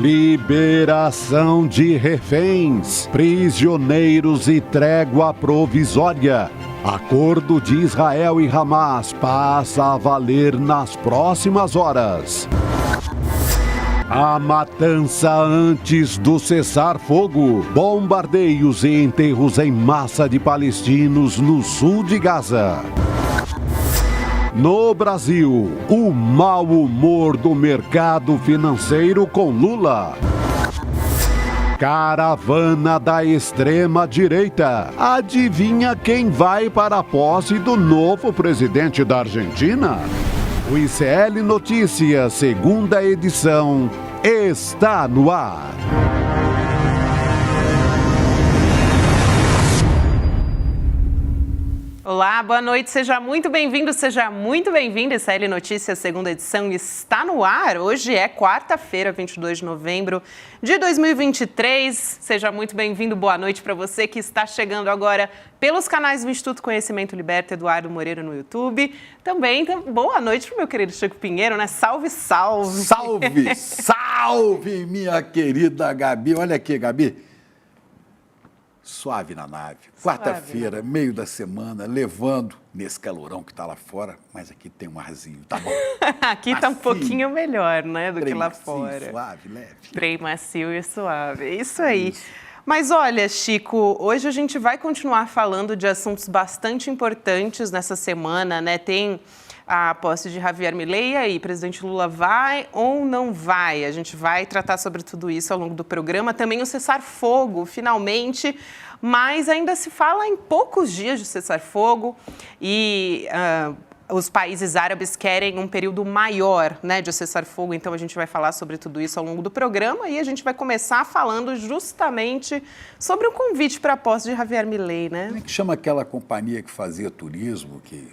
Liberação de reféns, prisioneiros e trégua provisória. Acordo de Israel e Hamas passa a valer nas próximas horas. A matança antes do cessar-fogo. Bombardeios e enterros em massa de palestinos no sul de Gaza. No Brasil, o mau humor do mercado financeiro com Lula. Caravana da extrema-direita. Adivinha quem vai para a posse do novo presidente da Argentina? O ICL Notícias, segunda edição, está no ar. Olá, boa noite, seja muito bem-vindo, seja muito bem-vinda. ICL Notícias, segunda edição, está no ar. Hoje é quarta-feira, 22 de novembro de 2023. Seja muito bem-vindo, boa noite para você que está chegando agora pelos canais do Instituto Conhecimento Liberta, Eduardo Moreira no YouTube. Também, boa noite para o meu querido Chico Pinheiro, né? Salve, salve! Salve, salve, minha querida Gabi. Olha aqui, Gabi. Suave na nave. Quarta-feira, meio da semana, levando nesse calorão que está lá fora, mas aqui tem um arzinho, tá bom? Aqui está um pouquinho melhor, né, do que lá fora. Suave, leve. Trem macio e suave, é isso aí. Isso. Mas olha, Chico, hoje a gente vai continuar falando de assuntos bastante importantes nessa semana, né? Tem a posse de Javier Milei, e aí, presidente Lula vai ou não vai? A gente vai tratar sobre tudo isso ao longo do programa. Também o cessar-fogo, finalmente, mas ainda se fala em poucos dias de cessar-fogo e os países árabes querem um período maior, né, de cessar-fogo. Então, a gente vai falar sobre tudo isso ao longo do programa e a gente vai começar falando justamente sobre o convite para a posse de Javier Milei, né? Como é que chama aquela companhia que fazia turismo, que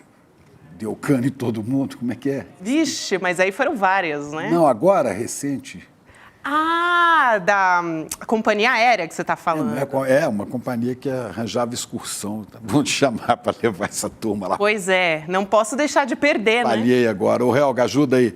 deu cano em todo mundo? Como é que é? Vixe, mas aí foram várias, né? Não, agora, recente. Ah, da companhia aérea que você está falando. É uma companhia que arranjava excursão. Tá bom te chamar para levar essa turma lá. Pois é, não posso deixar de perder, né? Falhei agora. Ô, Helga, ajuda aí.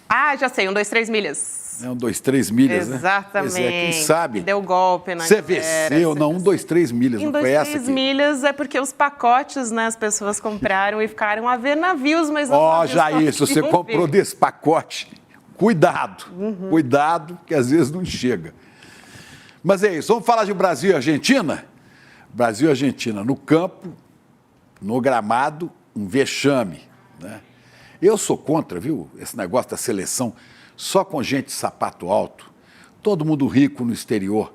Ah, já sei, 1, 2, 3 milhas. 1, 2, 3 milhas, né? Exatamente. Pois é, quem sabe? Que deu golpe na Você venceu, não, 1, 2, 3 milhas, não foi essa aqui? 1, 2, 3 milhas é porque os pacotes, né, as pessoas compraram e ficaram a ver navios, mas não. Ó, Jair, se você comprou desse pacote, cuidado, cuidado, que às vezes não chega. Mas é isso, vamos falar de Brasil e Argentina? Brasil e Argentina, no campo, no gramado, um vexame, né? Eu sou contra, viu, esse negócio da seleção só com gente de sapato alto, todo mundo rico no exterior.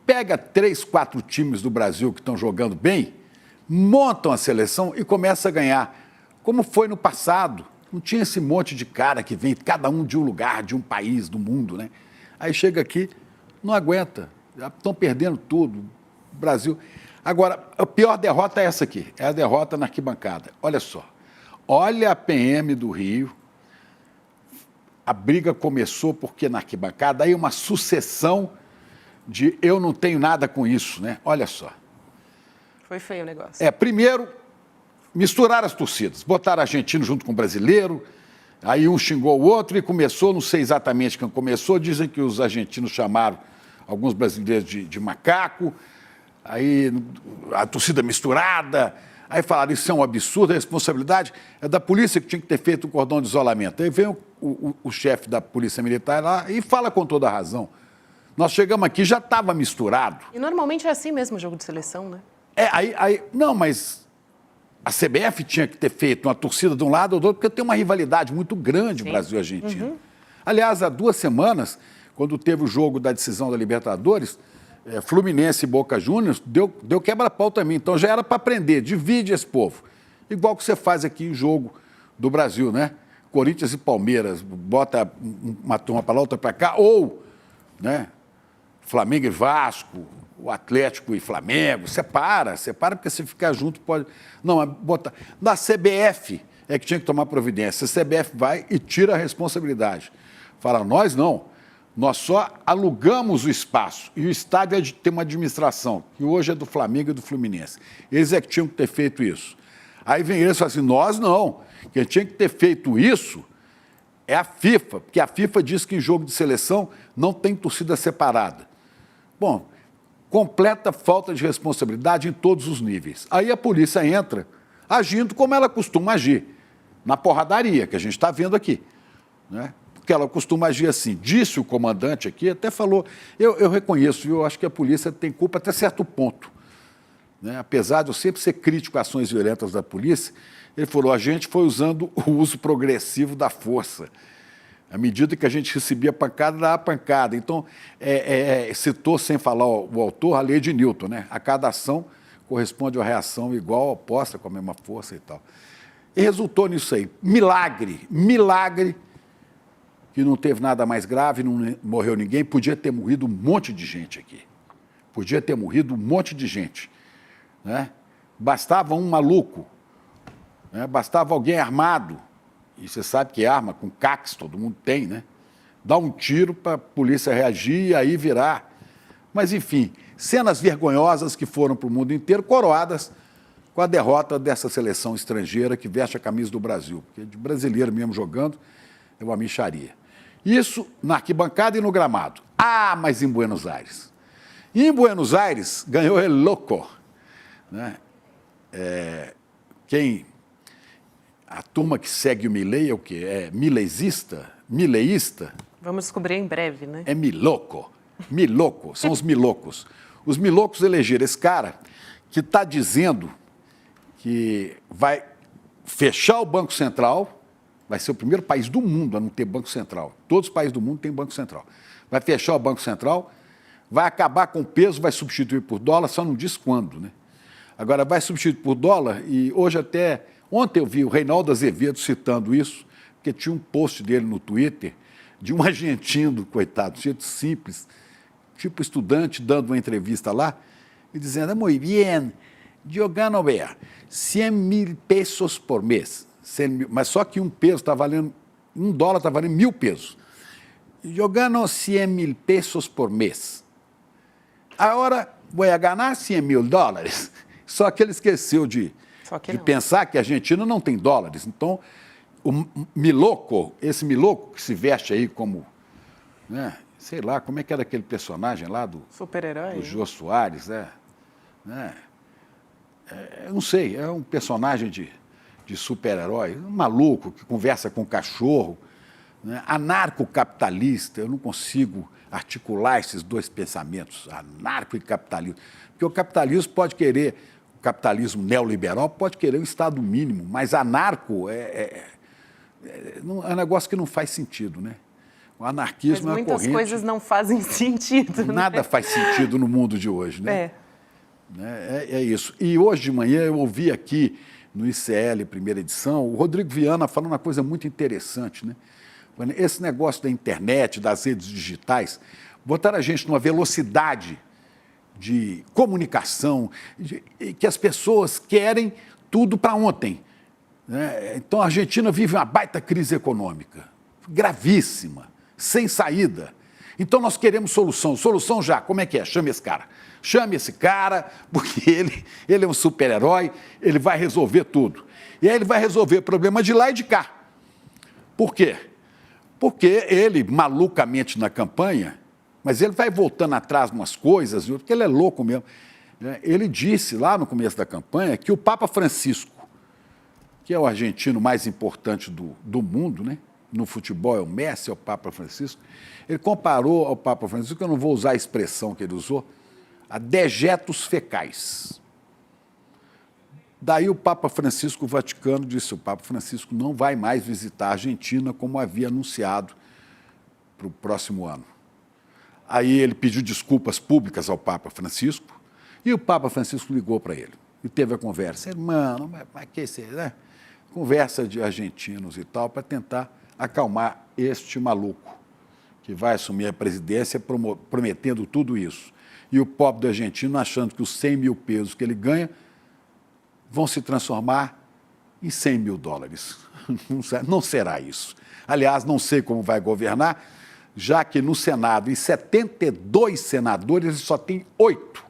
Pega 3, 4 times do Brasil que estão jogando bem, montam a seleção e começa a ganhar, como foi no passado. Não tinha esse monte de cara que vem, cada um de um lugar, de um país, do mundo, né? Aí chega aqui, não aguenta, já estão perdendo tudo, o Brasil. Agora, a pior derrota é essa aqui, é a derrota na arquibancada. Olha só, olha a PM do Rio, a briga começou porque na arquibancada, aí uma sucessão de eu não tenho nada com isso, né? Olha só. Foi feio o negócio. Primeiro, misturaram as torcidas, botaram argentino junto com o brasileiro, aí um xingou o outro e começou, não sei exatamente quem começou, dizem que os argentinos chamaram alguns brasileiros de macaco, aí a torcida misturada, aí falaram, isso é um absurdo, a responsabilidade é da polícia que tinha que ter feito o cordão de isolamento. Aí vem o chefe da polícia militar lá e fala com toda a razão. Nós chegamos aqui, já estava misturado. E normalmente é assim mesmo o jogo de seleção, né? Não, mas a CBF tinha que ter feito uma torcida de um lado ou do outro, porque tem uma rivalidade muito grande, Brasil e Argentina. Aliás, há 2 semanas, quando teve o jogo da decisão da Libertadores, Fluminense e Boca Juniors, deu quebra-pau também. Então já era para aprender, divide esse povo. Igual que você faz aqui em jogo do Brasil, né? Corinthians e Palmeiras, bota uma turma para lá, outra para cá, ou, né? Flamengo e Vasco, o Atlético e Flamengo, separa, porque se ficar junto pode... Não, bota... Na CBF é que tinha que tomar providência. A CBF vai e tira a responsabilidade. Fala, nós não. Nós só alugamos o espaço e o estádio é de ter uma administração, que hoje é do Flamengo e do Fluminense. Eles é que tinham que ter feito isso. Aí vem eles e falam assim, nós não, quem tinha que ter feito isso É a FIFA, porque a FIFA diz que em jogo de seleção não tem torcida separada. Bom, completa falta de responsabilidade em todos os níveis. Aí a polícia entra agindo como ela costuma agir, na porradaria, que a gente está vendo aqui, né? Porque ela costuma agir assim. Disse o comandante aqui, até falou, eu reconheço, eu acho que a polícia tem culpa até certo ponto, né? Apesar de eu sempre ser crítico a ações violentas da polícia, ele falou, a gente foi usando o uso progressivo da força. À medida que a gente recebia pancada, dava pancada. Então, citou, sem falar o autor, a lei de Newton, né? A cada ação corresponde a reação igual, oposta, com a mesma força e tal. E resultou nisso aí. Milagre, que não teve nada mais grave, não morreu ninguém, podia ter morrido um monte de gente aqui. Podia ter morrido um monte de gente, né? Bastava um maluco, né? Bastava alguém armado, e você sabe que arma com CACs, todo mundo tem, né? Dar um tiro para a polícia reagir e aí virar. Mas, enfim, cenas vergonhosas que foram para o mundo inteiro, coroadas com a derrota dessa seleção estrangeira que veste a camisa do Brasil. Porque de brasileiro mesmo jogando é uma mixaria. Isso na arquibancada e no gramado. Ah, mas em Buenos Aires. E em Buenos Aires ganhou El Loco, né? A turma que segue o Milei é o quê? É mileísta? Vamos descobrir em breve, né? É miloco, são os milocos. Os milocos elegeram esse cara que está dizendo que vai fechar o Banco Central, vai ser o primeiro país do mundo a não ter Banco Central. Todos os países do mundo têm Banco Central. Vai fechar o Banco Central, vai acabar com o peso, vai substituir por dólar, só não diz quando, né? Agora, vai substituir por dólar e hoje até... Ontem eu vi o Reinaldo Azevedo citando isso, porque tinha um post dele no Twitter de um argentino, coitado, jeito simples, tipo estudante, dando uma entrevista lá e dizendo, muy bien, yo gano, vea, 100 mil pesos por mês. 100 mil, mas só que $1 está valendo, $1 está valendo 1.000 pesos. Eu gano 100 mil pesos por mês. Agora vou ganhar 100 mil dólares. Só que ele esqueceu de pensar que a Argentina não tem dólares. Então, esse Miloco que se veste aí como, né, sei lá, como é que era aquele personagem lá do... Super-herói. Do Jô Soares, né? Eu não sei, é um personagem de super-herói, um maluco que conversa com cachorro, né? Anarcocapitalista, eu não consigo articular esses dois pensamentos, anarco e capitalismo. Porque o capitalismo pode querer... O capitalismo neoliberal pode querer um Estado mínimo, mas anarco é um negócio que não faz sentido, né? O anarquismo é uma corrente... Muitas coisas não fazem sentido. Nada, né? Faz sentido no mundo de hoje, né? É isso. E hoje de manhã eu ouvi aqui no ICL, primeira edição, o Rodrigo Viana falando uma coisa muito interessante, né? Esse negócio da internet, das redes digitais, botaram a gente numa velocidade de comunicação, que as pessoas querem tudo para ontem, né? Então a Argentina vive uma baita crise econômica, gravíssima, sem saída. Então nós queremos solução. Solução já, como é que é? Chame esse cara. Chame esse cara, porque ele é um super-herói, ele vai resolver tudo. E aí ele vai resolver o problema de lá e de cá. Por quê? Porque ele, malucamente na campanha, mas ele vai voltando atrás de umas coisas, porque ele é louco mesmo. Ele disse lá no começo da campanha que o Papa Francisco, que é o argentino mais importante do mundo, né? No futebol é o Messi, é o Papa Francisco, ele comparou ao Papa Francisco, eu não vou usar a expressão que ele usou, a dejetos fecais. Daí o Papa Francisco, o Vaticano, disse: o Papa Francisco não vai mais visitar a Argentina como havia anunciado para o próximo ano. Aí ele pediu desculpas públicas ao Papa Francisco e o Papa Francisco ligou para ele e teve a conversa. Irmão, mas que ser, né? Conversa de argentinos e tal, para tentar acalmar este maluco que vai assumir a presidência prometendo tudo isso. E o pobre do argentino achando que os 100 mil pesos que ele ganha vão se transformar em 100 mil dólares. Não será isso. Aliás, não sei como vai governar, já que no Senado, em 72 senadores, ele só tem 8.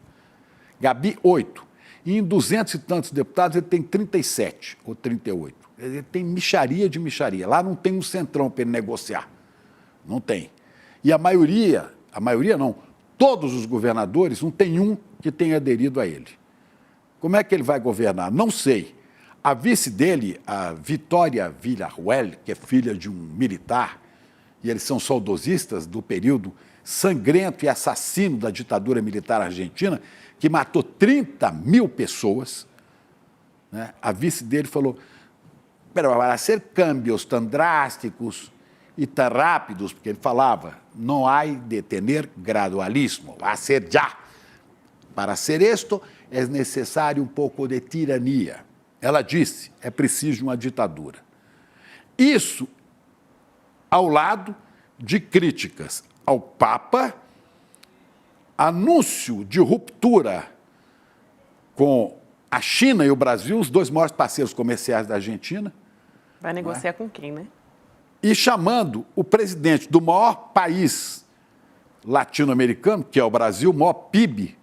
Gabi, 8. E em 200 e tantos deputados, ele tem 37 ou 38. Tem mixaria de mixaria. Lá não tem um centrão para ele negociar. Não tem. E a maioria não, todos os governadores, não tem um que tenha aderido a ele. Como é que ele vai governar? Não sei. A vice dele, a Vitória Villarruel, que é filha de um militar, e eles são saudosistas do período sangrento e assassino da ditadura militar argentina, que matou 30 mil pessoas, né? A vice dele falou, para ser câmbios tão drásticos e tão rápidos, porque ele falava, não há de ter gradualismo, vai ser já. Para ser isto, é necessário um pouco de tirania. Ela disse, é preciso uma ditadura. Isso ao lado de críticas ao Papa, anúncio de ruptura com a China e o Brasil, os dois maiores parceiros comerciais da Argentina. Vai negociar com quem, né? E chamando o presidente do maior país latino-americano, que é o Brasil, o maior PIB,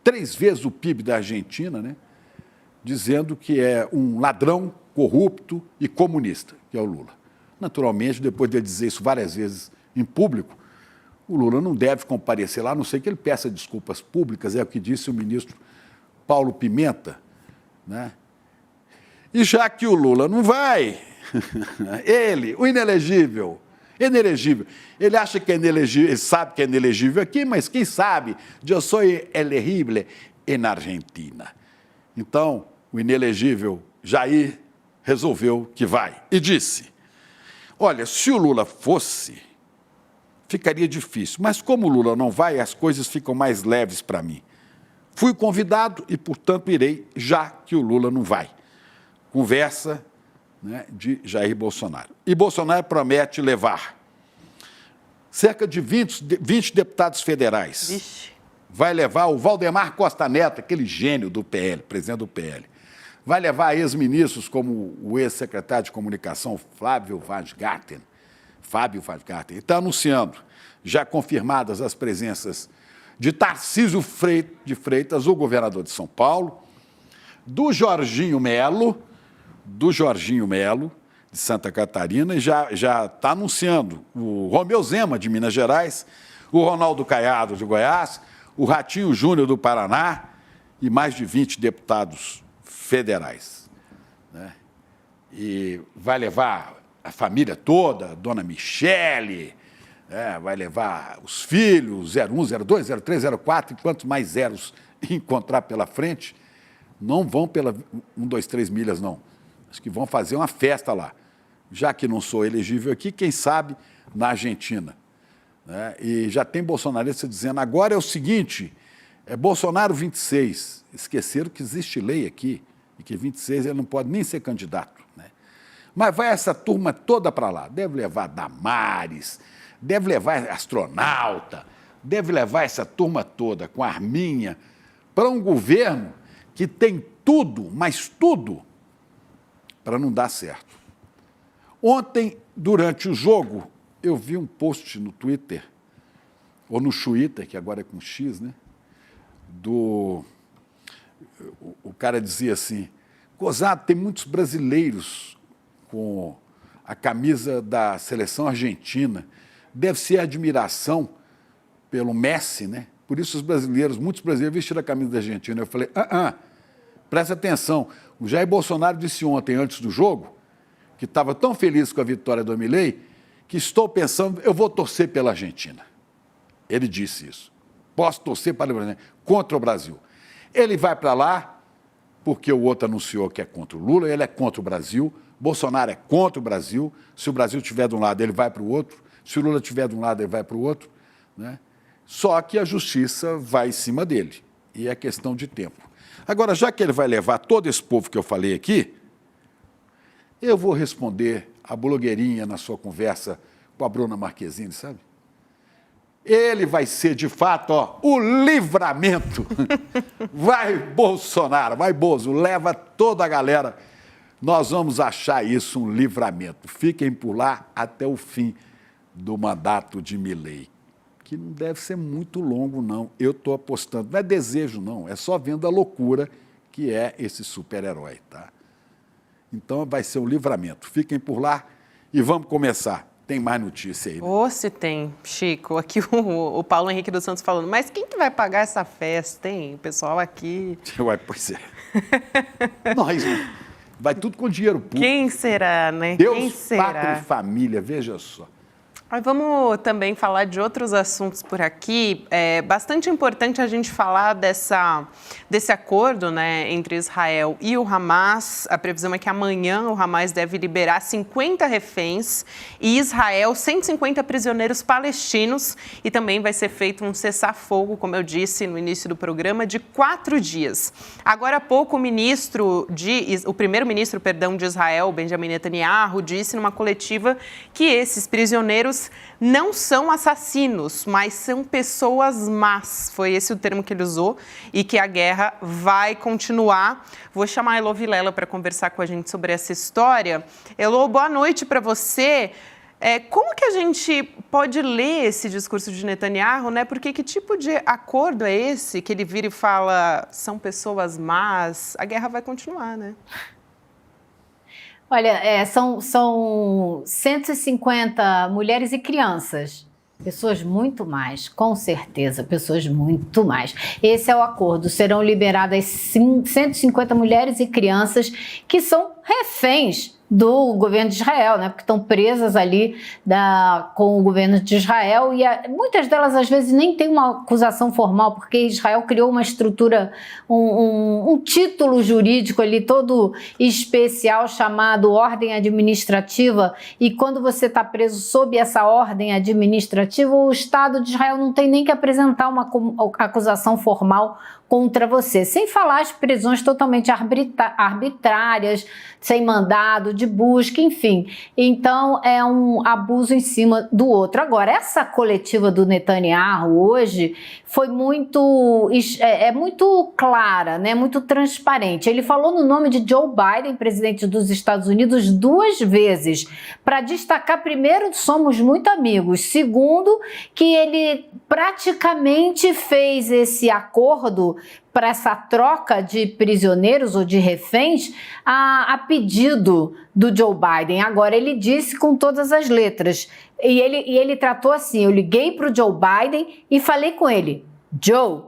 3 vezes o PIB da Argentina, né? Dizendo que é um ladrão, corrupto e comunista, que é o Lula. Naturalmente, depois de ele dizer isso várias vezes em público, o Lula não deve comparecer lá, a não ser que ele peça desculpas públicas, é o que disse o ministro Paulo Pimenta, né? E já que o Lula não vai, ele, o inelegível, ele acha que é inelegível, ele sabe que é inelegível aqui, mas quem sabe, eu sou elegível na Argentina. Então, o inelegível Jair resolveu que vai e disse, olha, se o Lula fosse, ficaria difícil, mas como o Lula não vai, as coisas ficam mais leves para mim. Fui convidado e, portanto, irei, já que o Lula não vai. Conversa, né, de Jair Bolsonaro. E Bolsonaro promete levar cerca de 20 deputados federais. Vixe. Vai levar o Valdemar Costa Neto, aquele gênio do PL, presidente do PL. Vai levar ex-ministros como o ex-secretário de comunicação Fábio Vaz Garten. Está anunciando, já confirmadas as presenças de Tarcísio de Freitas, o governador de São Paulo, do Jorginho Melo, de Santa Catarina, e já está anunciando o Romeu Zema, de Minas Gerais, o Ronaldo Caiado, de Goiás, o Ratinho Júnior, do Paraná, e mais de 20 deputados federais, né? E vai levar a família toda, a dona Michele, vai levar os filhos, 01, 02, 03, 04, e quantos mais zeros encontrar pela frente, não vão pela 1, 2, 3 milhas, não. Acho que vão fazer uma festa lá. Já que não sou elegível aqui, quem sabe na Argentina, né? E já tem bolsonarista dizendo, agora é o seguinte, é Bolsonaro 26. Esqueceram que existe lei aqui, e que 26 ele não pode nem ser candidato, né? Mas vai essa turma toda para lá. Deve levar Damares, deve levar astronauta, deve levar essa turma toda com arminha para um governo que tem tudo, mas tudo, para não dar certo. Ontem, durante o jogo, eu vi um post no Twitter, ou no Twitter, que agora é com X, né? O cara dizia assim, gozado, tem muitos brasileiros com a camisa da seleção argentina, deve ser admiração pelo Messi, né? Por isso muitos brasileiros vestiram a camisa da Argentina. Eu falei, presta atenção, o Jair Bolsonaro disse ontem, antes do jogo, que estava tão feliz com a vitória do Milei, que estou pensando, eu vou torcer pela Argentina. Ele disse isso. Posso torcer para o Brasil, contra o Brasil. Ele vai para lá, porque o outro anunciou que é contra o Lula, ele é contra o Brasil, Bolsonaro é contra o Brasil, se o Brasil estiver de um lado, ele vai para o outro, se o Lula estiver de um lado, ele vai para o outro, né? Só que a justiça vai em cima dele, e é questão de tempo. Agora, já que ele vai levar todo esse povo que eu falei aqui, eu vou responder a blogueirinha na sua conversa com a Bruna Marquezine, sabe? Ele vai ser, de fato, o livramento. Vai, Bolsonaro, vai, Bozo, leva toda a galera. Nós vamos achar isso um livramento. Fiquem por lá até o fim do mandato de Milei, que não deve ser muito longo, não. Eu estou apostando. Não é desejo, não. É só vendo a loucura que é esse super-herói, tá? Então vai ser um livramento. Fiquem por lá e vamos começar. Tem mais notícia aí, né? Ô, se tem, Chico. Aqui o Paulo Henrique dos Santos falando, mas quem que vai pagar essa festa, hein? O pessoal aqui... Ué, pois é. Nós, né? Vai tudo com dinheiro público. Quem será, né? Deus, Quem será? pátria e família, veja só. Mas vamos também falar de outros assuntos por aqui. É bastante importante a gente falar desse acordo, né, entre Israel e o Hamas. A previsão é que amanhã o Hamas deve liberar 50 reféns e Israel 150 prisioneiros palestinos. E também vai ser feito um cessar-fogo, como eu disse no início do programa, de 4 dias. Agora há pouco o primeiro-ministro de Israel, Benjamin Netanyahu, disse numa coletiva que esses prisioneiros não são assassinos, mas são pessoas más. Foi esse o termo que ele usou e que a guerra vai continuar. Vou chamar a Elô Vilela para conversar com a gente sobre essa história. Elô, boa noite para você. Como que a gente pode ler esse discurso de Netanyahu, né? Porque que tipo de acordo é esse que ele vira e fala são pessoas más? A guerra vai continuar, né? Olha, são 150 mulheres e crianças. Pessoas muito mais, com certeza, pessoas muito mais. Esse é o acordo. Serão liberadas 150 mulheres e crianças que são reféns do governo de Israel, né? Porque estão presas ali com o governo de Israel e muitas delas às vezes nem tem uma acusação formal, porque Israel criou uma estrutura, um título jurídico ali todo especial chamado ordem administrativa, e quando você está preso sob essa ordem administrativa, o Estado de Israel não tem nem que apresentar uma acusação formal contra você, sem falar as prisões totalmente arbitrárias, sem mandado de busca, enfim. Então, é um abuso em cima do outro. Agora, essa coletiva do Netanyahu hoje foi muito clara, né? Muito transparente. Ele falou no nome de Joe Biden, presidente dos Estados Unidos, 2 vezes, para destacar, primeiro, somos muito amigos, segundo, que ele praticamente fez esse acordo para essa troca de prisioneiros ou de reféns a pedido do Joe Biden. Agora, ele disse com todas as letras, e ele tratou assim, eu liguei para o Joe Biden e falei com ele, Joe,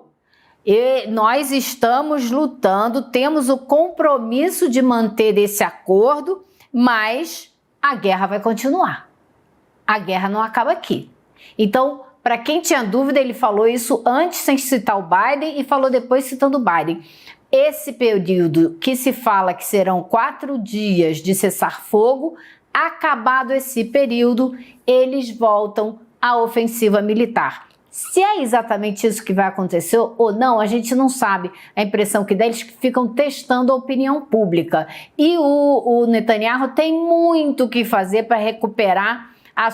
nós estamos lutando, temos o compromisso de manter esse acordo, mas a guerra vai continuar. A guerra não acaba aqui. Então, para quem tinha dúvida, ele falou isso antes sem citar o Biden e falou depois citando o Biden. Esse período que se fala que serão 4 dias de cessar-fogo, acabado esse período, eles voltam à ofensiva militar. Se é exatamente isso que vai acontecer ou não, a gente não sabe. A impressão que dá, eles ficam testando a opinião pública. E o Netanyahu tem muito o que fazer para recuperar a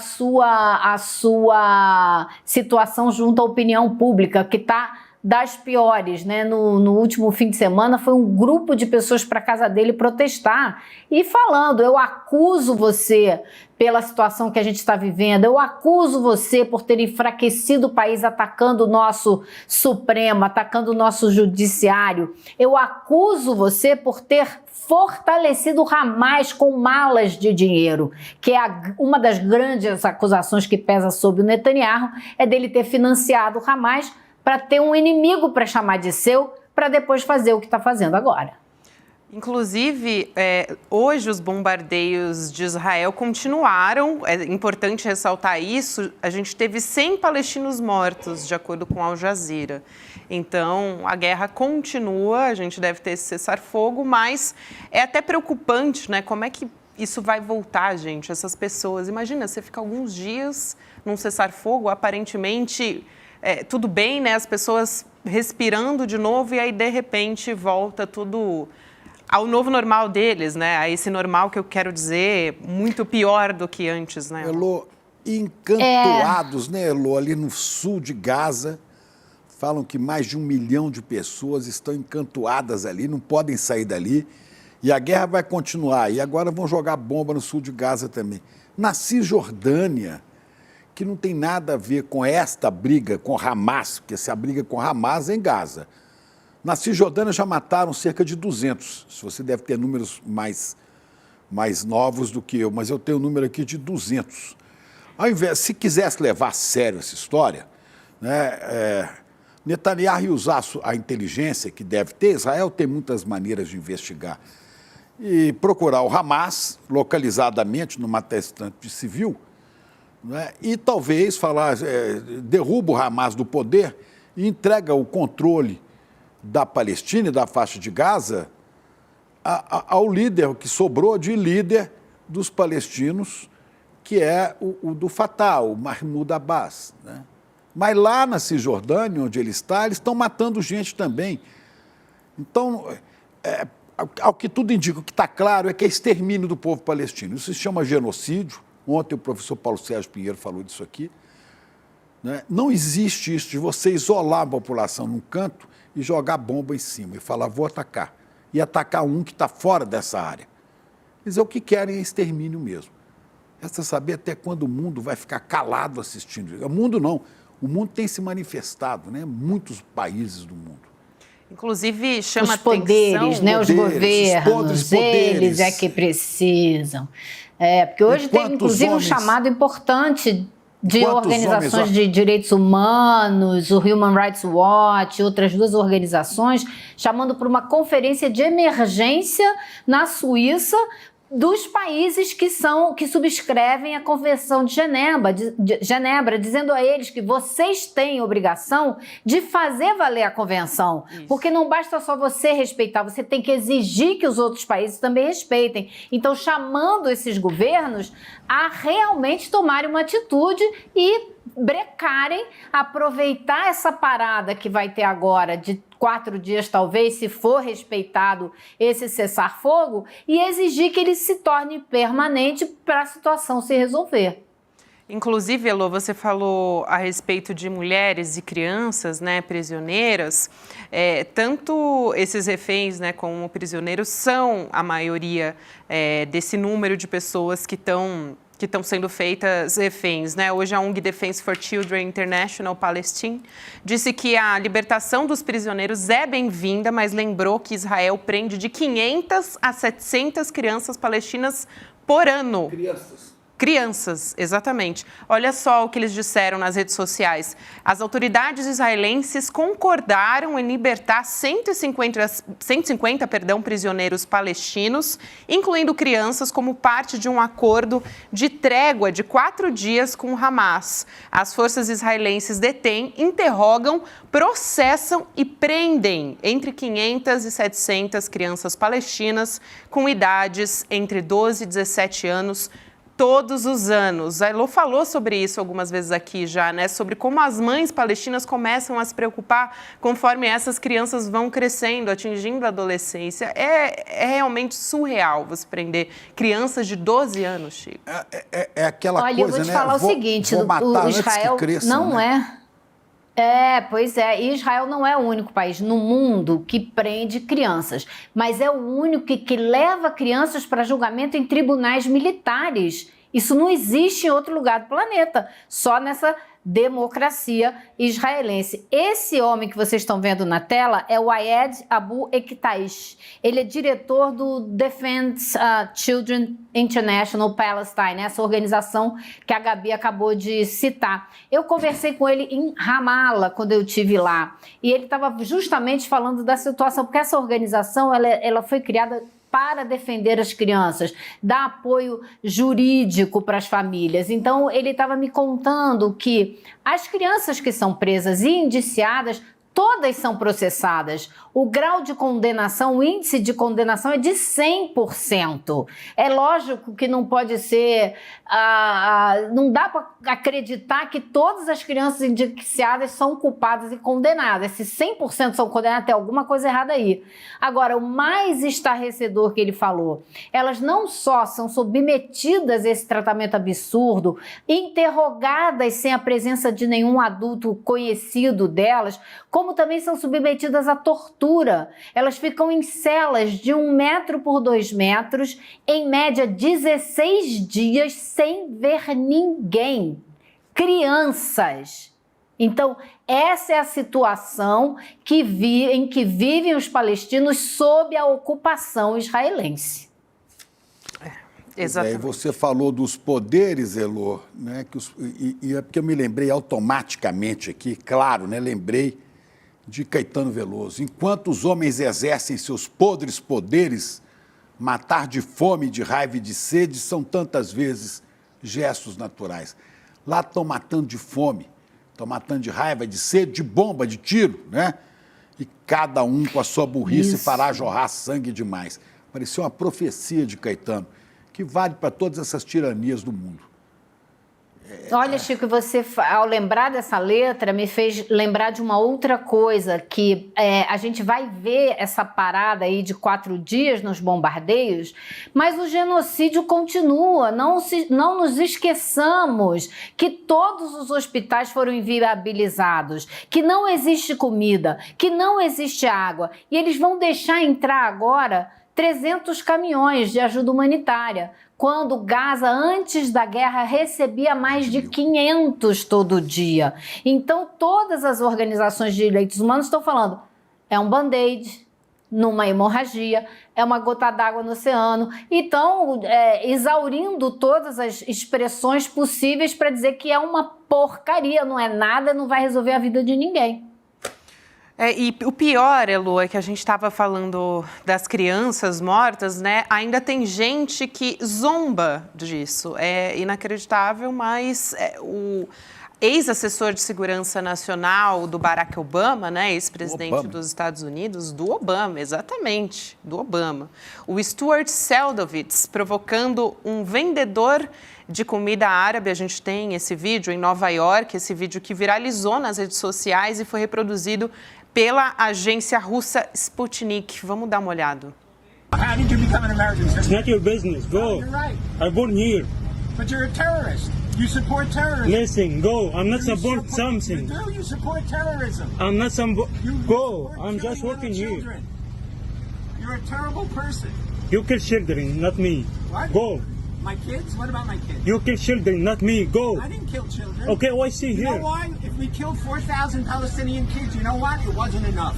sua situação junto à opinião pública, que está das piores, né? No último fim de semana foi um grupo de pessoas para a casa dele protestar e falando, eu acuso você pela situação que a gente está vivendo, eu acuso você por ter enfraquecido o país atacando o nosso Supremo, atacando o nosso Judiciário, eu acuso você por ter fortalecido o Hamas com malas de dinheiro, que é uma das grandes acusações que pesa sobre o Netanyahu, é dele ter financiado o Hamas para ter um inimigo para chamar de seu, para depois fazer o que está fazendo agora. Inclusive, hoje os bombardeios de Israel continuaram, é importante ressaltar isso, a gente teve 100 palestinos mortos, de acordo com Al Jazeera. Então, a guerra continua, a gente deve ter esse cessar-fogo, mas é até preocupante, né? Como é que isso vai voltar, gente? Essas pessoas, imagina, você fica alguns dias num cessar-fogo, aparentemente tudo bem, né? As pessoas respirando de novo e aí, de repente, volta tudo ao novo normal deles, né? A esse normal que eu quero dizer, muito pior do que antes, né? Elô, encantoados, né, Elô? Ali no sul de Gaza, falam que mais de 1 milhão de pessoas estão encantoadas ali, não podem sair dali. E a guerra vai continuar. E agora vão jogar bomba no sul de Gaza também. Na Cisjordânia, que não tem nada a ver com esta briga com Hamas, porque essa briga com Hamas é em Gaza. Na Cisjordânia já mataram cerca de 200, se você deve ter números mais mais novos do que eu, mas eu tenho um número aqui de 200. Ao invés, se quisesse levar a sério essa história, né, Netanyahu ia usar a inteligência que deve ter. Israel tem muitas maneiras de investigar. E procurar o Hamas, localizadamente numa testante civil, né, e talvez falar, derruba o Hamas do poder e entrega o controle da Palestina e da faixa de Gaza ao líder, o que sobrou de líder dos palestinos, que é o do Fatah, o Mahmoud Abbas, né? Mas lá na Cisjordânia, onde ele está, eles estão matando gente também. Então, ao que tudo indica, o que está claro é que é extermínio do povo palestino. Isso se chama genocídio. Ontem o professor Paulo Sérgio Pinheiro falou disso aqui, né? Não existe isso de você isolar a população num canto e jogar bomba em cima e falar, vou atacar. E atacar um que está fora dessa área. Eles o que querem é extermínio mesmo. Resta saber até quando o mundo vai ficar calado assistindo. O mundo não. O mundo tem se manifestado, né? Muitos países do mundo. Inclusive, chama os poderes, atenção... né? Os governos, eles é que precisam. Porque hoje tem, inclusive, um chamado importante de organizações de direitos humanos, o Human Rights Watch, outras duas organizações, chamando para uma conferência de emergência na Suíça dos países que subscrevem a Convenção de Genebra, dizendo a eles que vocês têm obrigação de fazer valer a Convenção. Isso. Porque não basta só você respeitar, você tem que exigir que os outros países também respeitem. Então, chamando esses governos a realmente tomarem uma atitude e brecarem, aproveitar essa parada que vai ter agora de 4 dias, talvez, se for respeitado esse cessar-fogo, e exigir que ele se torne permanente para a situação se resolver. Inclusive, Elô, você falou a respeito de mulheres e crianças, né, prisioneiras. Tanto esses reféns, né, como prisioneiros são a maioria desse número de pessoas que estão sendo feitas reféns, né? Hoje a ONG Defense for Children International Palestine disse que a libertação dos prisioneiros é bem-vinda, mas lembrou que Israel prende de 500 a 700 crianças palestinas por ano. Crianças, exatamente. Olha só o que eles disseram nas redes sociais. As autoridades israelenses concordaram em libertar 150 prisioneiros palestinos, incluindo crianças, como parte de um acordo de trégua de 4 dias com o Hamas. As forças israelenses detêm, interrogam, processam e prendem entre 500 e 700 crianças palestinas com idades entre 12 e 17 anos, todos os anos. A Elô falou sobre isso algumas vezes aqui já, né? Sobre como as mães palestinas começam a se preocupar conforme essas crianças vão crescendo, atingindo a adolescência. É realmente surreal você prender crianças de 12 anos, Chico. É aquela coisa, né? Olha, eu vou te falar o seguinte, o Israel cresçam, não né? Pois é, Israel não é o único país no mundo que prende crianças, mas é o único que leva crianças para julgamento em tribunais militares. Isso não existe em outro lugar do planeta, só nessa democracia israelense. Esse homem que vocês estão vendo na tela é o Ayed Abu Ektaish. Ele é diretor do Defense Children International Palestine, essa organização que a Gabi acabou de citar. Eu conversei com ele em Ramallah quando eu estive lá, e ele estava justamente falando da situação, porque essa organização ela foi criada para defender as crianças, dar apoio jurídico para as famílias. Então, ele estava me contando que as crianças que são presas e indiciadas, todas são processadas. O grau de condenação, o índice de condenação é de 100%. É lógico que não pode ser... não dá para acreditar que todas as crianças indiciadas são culpadas e condenadas. Se 100% são condenadas, tem alguma coisa errada aí. Agora, o mais estarrecedor que ele falou, elas não só são submetidas a esse tratamento absurdo, interrogadas sem a presença de nenhum adulto conhecido delas, como também são submetidas à tortura. Elas ficam em celas de 1 metro por 2 metros, em média 16 dias, sem ver ninguém. Crianças. Então, essa é a situação em que vivem os palestinos sob a ocupação israelense. Exatamente. E você falou dos poderes, Elô, né? É porque eu me lembrei automaticamente aqui, claro, né? Lembrei de Caetano Veloso. Enquanto os homens exercem seus podres poderes, matar de fome, de raiva e de sede são tantas vezes gestos naturais. Lá estão matando de fome, estão matando de raiva, de sede, de bomba, de tiro, né? E cada um com a sua burrice fará jorrar sangue demais. Pareceu uma profecia de Caetano, que vale para todas essas tiranias do mundo. Olha, Chico, você, ao lembrar dessa letra, me fez lembrar de uma outra coisa, que a gente vai ver essa parada aí de 4 dias nos bombardeios, mas o genocídio continua. Não nos esqueçamos que todos os hospitais foram inviabilizados, que não existe comida, que não existe água, e eles vão deixar entrar agora 300 caminhões de ajuda humanitária, quando Gaza, antes da guerra, recebia mais de 500 todo dia. Então, todas as organizações de direitos humanos estão falando, é um band-aid numa hemorragia, é uma gota d'água no oceano, e estão exaurindo todas as expressões possíveis para dizer que é uma porcaria, não é nada, não vai resolver a vida de ninguém. E o pior, Elô, é que a gente estava falando das crianças mortas, né? Ainda tem gente que zomba disso. É inacreditável, mas o ex-assessor de segurança nacional do Barack Obama, né? Ex-presidente dos Estados Unidos, do Obama, exatamente, do Obama. O Stuart Seldovitz provocando um vendedor de comida árabe. A gente tem esse vídeo em Nova York, esse vídeo que viralizou nas redes sociais e foi reproduzido pela agência russa Sputnik. Vamos dar uma olhada. How did you become an American citizen? It's not your business. Go. You're right. I'm born here. But you're a terrorist. You support terrorism. Listen, go. I'm not You support something. You do. You support terrorism. I'm not some. You Go. support I'm killing just working little here. children. You're a terrible person. You kill children, not me. What? Go. My kids? What about my kids? You kill children, not me. Go. I didn't kill children. Okay, what I see You know here? why? If we killed 4,000 Palestinian kids, you know what? It wasn't enough.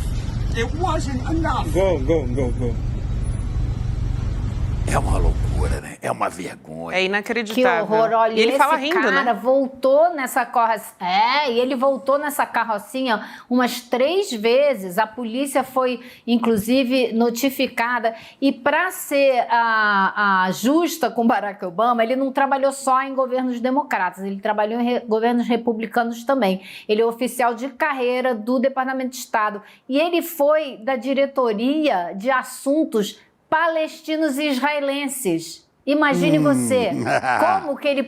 It wasn't enough. Go. É uma loucura, né? É uma vergonha. É Que inacreditável. horror, olha, E ele esse fala rindo, cara né? voltou nessa carrocinha, e ele voltou nessa carrocinha umas 3 vezes, a polícia foi, inclusive, notificada, e para ser justa com Barack Obama, ele não trabalhou só em governos democratas, ele trabalhou em governos republicanos também, ele é oficial de carreira do Departamento de Estado, e ele foi da diretoria de assuntos palestinos e israelenses. Imagine você, como ele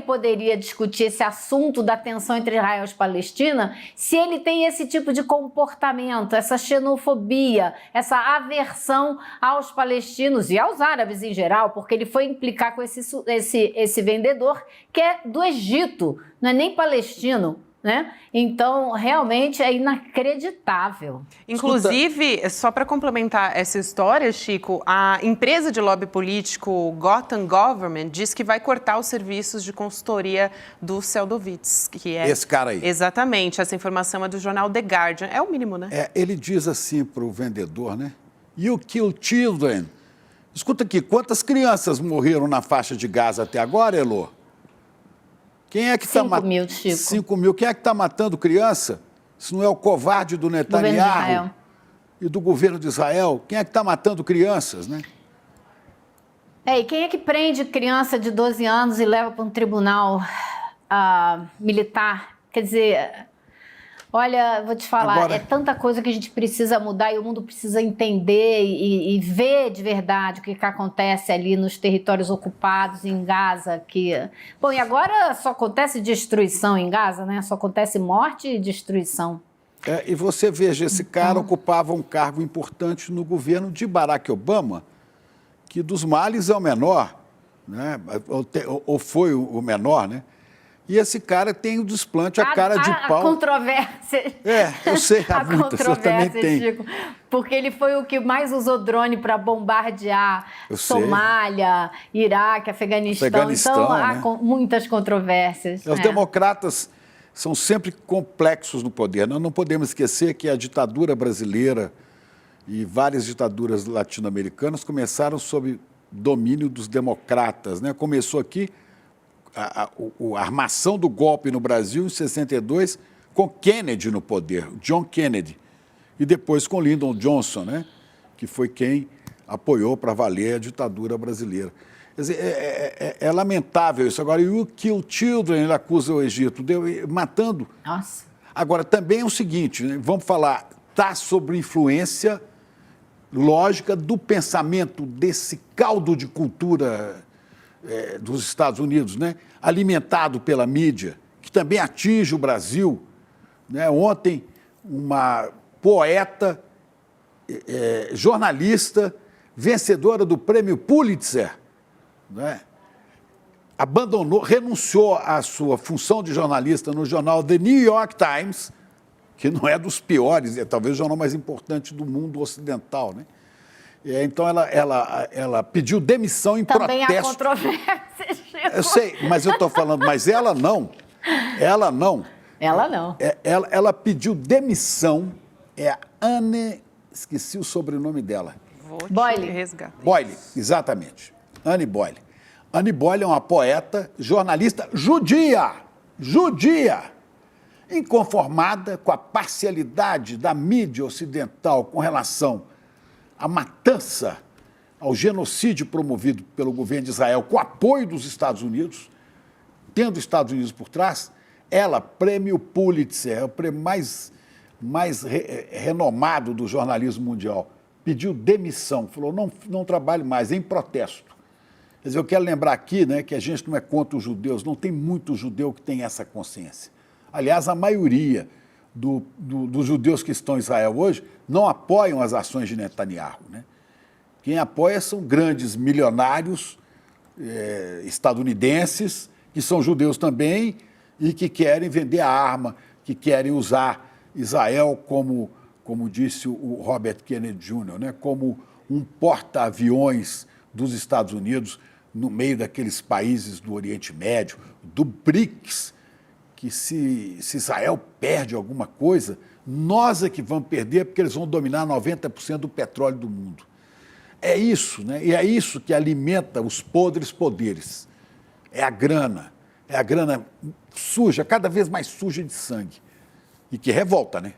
poderia discutir esse assunto da tensão entre Israel e Palestina se ele tem esse tipo de comportamento, essa xenofobia, essa aversão aos palestinos e aos árabes em geral, porque ele foi implicar com esse vendedor que é do Egito, não é nem palestino. Né? Então, realmente é inacreditável. Inclusive, só para complementar essa história, Chico, a empresa de lobby político Gotham Government diz que vai cortar os serviços de consultoria do Seldovitz, que é... Esse cara aí. Exatamente, essa informação é do jornal The Guardian. É o mínimo, né? Ele diz assim para o vendedor, né? You kill children. Escuta aqui, quantas crianças morreram na faixa de Gaza até agora, Elô? Quem é que está matando? 5 mil, Chico. 5 mil. Quem é que está matando criança? Se não é o covarde do Netanyahu e do governo de Israel, quem é que está matando crianças, né? E quem é que prende criança de 12 anos e leva para um tribunal militar? Quer dizer, olha, vou te falar, Agora, é tanta coisa que a gente precisa mudar e o mundo precisa entender e ver de verdade o que acontece ali nos territórios ocupados em Gaza. Bom, e agora só acontece destruição em Gaza, né? Só acontece morte e destruição. E você veja, esse cara ocupava um cargo importante no governo de Barack Obama, que dos males é o menor, né? Ou foi o menor, né? E esse cara tem o desplante, a cara de pau. A controvérsia. Eu sei, a controvérsia, Chico. Porque ele foi o que mais usou drone para bombardear Somália, Iraque, Afeganistão. Então, há muitas controvérsias. Os democratas são sempre complexos no poder. Nós não podemos esquecer que a ditadura brasileira e várias ditaduras latino-americanas começaram sob domínio dos democratas, né? Começou aqui a armação do golpe no Brasil em 62 com Kennedy no poder, John Kennedy, e depois com Lyndon Johnson, né? Que foi quem apoiou para valer a ditadura brasileira. Quer dizer, é lamentável isso. Agora, you kill children, ele acusa o Egito, matando. Nossa. Agora, também é o seguinte, né? Vamos falar, está sob influência lógica do pensamento desse caldo de cultura dos Estados Unidos, né? Alimentado pela mídia, que também atinge o Brasil. Né? Ontem, uma poeta, jornalista, vencedora do prêmio Pulitzer, né? Abandonou, renunciou à sua função de jornalista no jornal The New York Times, que não é dos piores, é talvez o jornal mais importante do mundo ocidental, né? Então ela pediu demissão em Também protesto. há controvérsias, Chico. Eu sei, mas eu estou falando, mas ela não. Ela não. Ela não. Ela pediu demissão, Anne, esqueci o sobrenome dela. Vou te Boyle. resgatar. Boyle, exatamente. Anne Boyle. Anne Boyle é uma poeta, jornalista judia, inconformada com a parcialidade da mídia ocidental com relação à matança, ao genocídio promovido pelo governo de Israel com apoio dos Estados Unidos, tendo os Estados Unidos por trás. Ela, prêmio Pulitzer, é o prêmio mais renomado do jornalismo mundial, pediu demissão, falou, não trabalho mais, em protesto. Quer dizer, eu quero lembrar aqui, né, que a gente não é contra os judeus, não tem muito judeu que tem essa consciência. Aliás, a maioria dos judeus que estão em Israel hoje não apoiam as ações de Netanyahu, né? Quem apoia são grandes milionários estadunidenses, que são judeus também e que querem vender a arma, que querem usar Israel como disse o Robert Kennedy Jr., né, como um porta-aviões dos Estados Unidos no meio daqueles países do Oriente Médio, do BRICS, que se Israel perde alguma coisa, nós é que vamos perder porque eles vão dominar 90% do petróleo do mundo. É isso, né? E é isso que alimenta os podres poderes. É a grana suja, cada vez mais suja de sangue. E que revolta, né?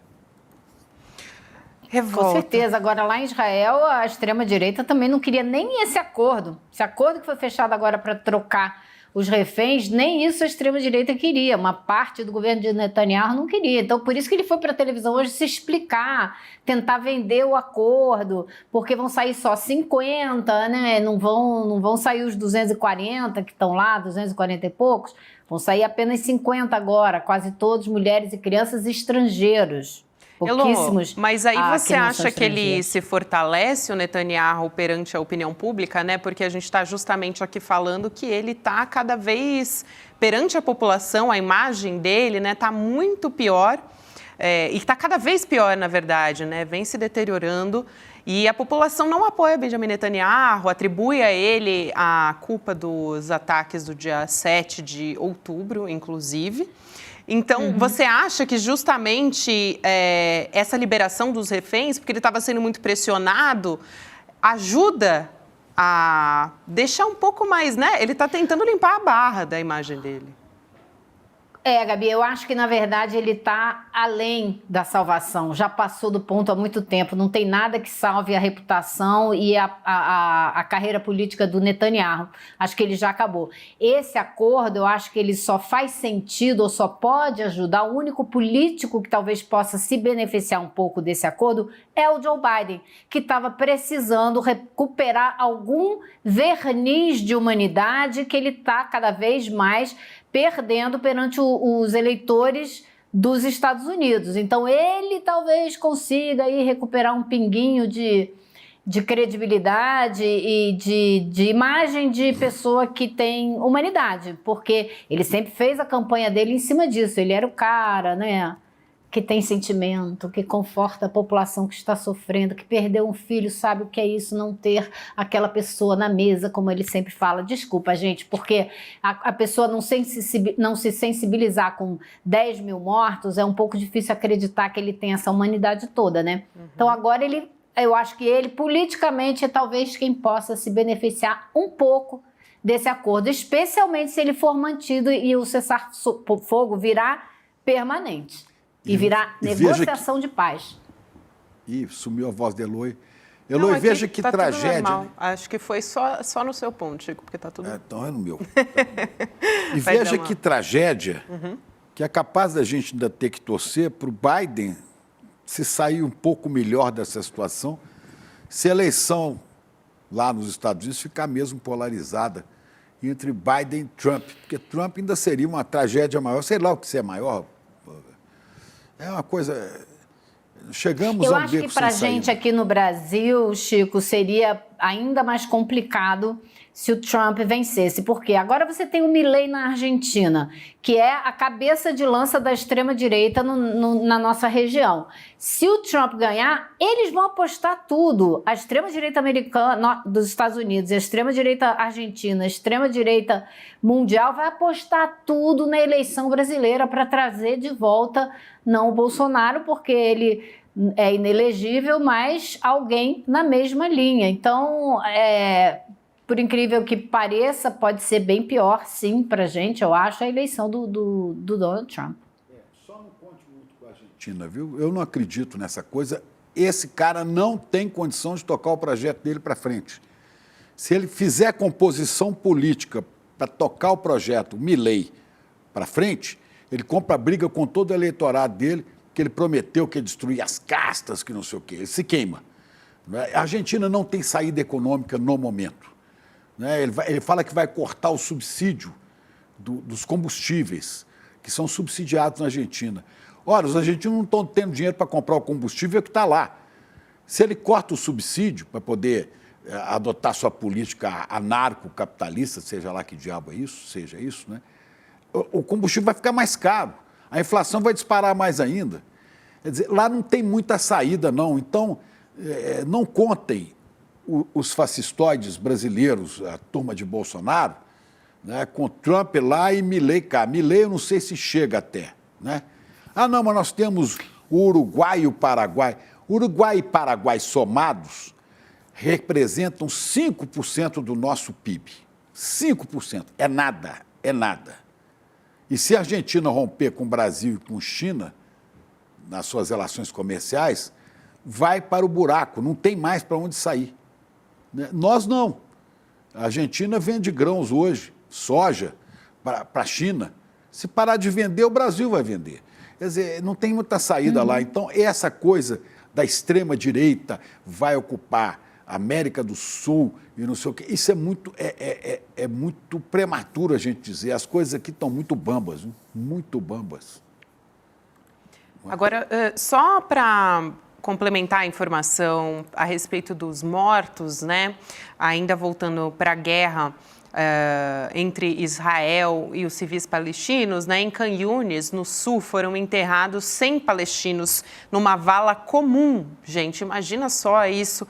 Revolta. Com certeza. Agora, lá em Israel, a extrema-direita também não queria nem esse acordo. Esse acordo que foi fechado agora para trocar os reféns, nem isso a extrema-direita queria. Uma parte do governo de Netanyahu não queria. Então, por isso que ele foi para a televisão hoje se explicar, tentar vender o acordo, porque vão sair só 50, né? Não vão sair os 240 que estão lá, 240 e poucos. Vão sair apenas 50 agora, quase todos mulheres e crianças estrangeiros. Pouquíssimos. Mas aí você que não acha são que ele estrangeiros. se fortalece, o Netanyahu, perante a opinião pública, né? Porque a gente está justamente aqui falando que ele está cada vez, perante a população, a imagem dele, né, está muito pior. E está cada vez pior, na verdade, né? Vem se deteriorando. E a população não apoia Benjamin Netanyahu, atribui a ele a culpa dos ataques do dia 7 de outubro, inclusive. Então, você acha que justamente essa liberação dos reféns, porque ele estava sendo muito pressionado, ajuda a deixar um pouco mais, né? Ele está tentando limpar a barra da imagem dele. Gabi, eu acho que, na verdade, ele está além da salvação. Já passou do ponto há muito tempo. Não tem nada que salve a reputação e a carreira política do Netanyahu. Acho que ele já acabou. Esse acordo, eu acho que ele só faz sentido ou só pode ajudar. O único político que talvez possa se beneficiar um pouco desse acordo é o Joe Biden, que estava precisando recuperar algum verniz de humanidade que ele está cada vez mais perdendo perante os eleitores dos Estados Unidos. Então, ele talvez consiga aí recuperar um pinguinho de credibilidade e de imagem de pessoa que tem humanidade, porque ele sempre fez a campanha dele em cima disso. Ele era o cara, né, que tem sentimento, que conforta a população que está sofrendo, que perdeu um filho, sabe o que é isso, não ter aquela pessoa na mesa, como ele sempre fala. Desculpa, gente, porque a pessoa não se sensibilizar com 10 mil mortos, é um pouco difícil acreditar que ele tem essa humanidade toda, né? Então agora ele eu acho que ele, politicamente, é talvez quem possa se beneficiar um pouco desse acordo, especialmente se ele for mantido e o cessar-fogo virar permanente e virar negociação de paz. Ih, sumiu a voz de Eloy. Não, Eloy, aqui veja que tá tudo tragédia. normal. Né? Acho que foi só no seu ponto, Chico, porque tá tudo... Então é no meu. E Vai veja dar uma- que tragédia que é capaz da gente ainda ter que torcer para o Biden se sair um pouco melhor dessa situação, se a eleição lá nos Estados Unidos ficar mesmo polarizada entre Biden e Trump, porque Trump ainda seria uma tragédia maior, sei lá o que é maior. É uma coisa... Chegamos Eu a um acho que beco para a sem gente saída. aqui no Brasil, Chico, seria ainda mais complicado se o Trump vencesse. Porque agora você tem o Milei na Argentina, que é a cabeça de lança da extrema-direita na nossa região. Se o Trump ganhar, eles vão apostar tudo. A extrema-direita americana dos Estados Unidos, a extrema-direita argentina, a extrema-direita mundial vai apostar tudo na eleição brasileira para trazer de volta, não o Bolsonaro, porque ele é inelegível, mas alguém na mesma linha. Então, por incrível que pareça, pode ser bem pior, sim, para a gente, eu acho, a eleição do Donald Trump. Só não conte muito com a Argentina, viu? Eu não acredito nessa coisa. Esse cara não tem condição de tocar o projeto dele para frente. Se ele fizer composição política para tocar o projeto Milei para frente, ele compra briga com todo o eleitorado dele, que ele prometeu que ia destruir as castas, que não sei o quê. Ele se queima. A Argentina não tem saída econômica no momento. Ele fala que vai cortar o subsídio dos combustíveis, que são subsidiados na Argentina. Ora, os argentinos não estão tendo dinheiro para comprar o combustível que está lá. Se ele corta o subsídio para poder adotar sua política anarcocapitalista, seja lá que diabo é isso, seja isso, né? O combustível vai ficar mais caro, a inflação vai disparar mais ainda. Quer dizer, lá não tem muita saída, não. Então, não contem os fascistoides brasileiros, a turma de Bolsonaro, né, com Trump lá e Milei cá. Milei eu não sei se chega até. Né? Ah, não, mas nós temos o Uruguai e o Paraguai. Uruguai e Paraguai somados representam 5% do nosso PIB. 5%. É nada, é nada. E se a Argentina romper com o Brasil e com China, nas suas relações comerciais, vai para o buraco, não tem mais para onde sair. Nós não. A Argentina vende grãos hoje, soja, para a China. Se parar de vender, o Brasil vai vender. Quer dizer, não tem muita saída lá. Então, essa coisa da extrema-direita vai ocupar a América do Sul e não sei o quê, isso é muito prematuro a gente dizer. As coisas aqui estão muito bambas, viu? Muito bambas. Agora, só para complementar a informação a respeito dos mortos, né? Ainda voltando para a guerra entre Israel e os civis palestinos, né? Em Khan Yunis, no sul, foram enterrados 100 palestinos numa vala comum. Gente, imagina só isso.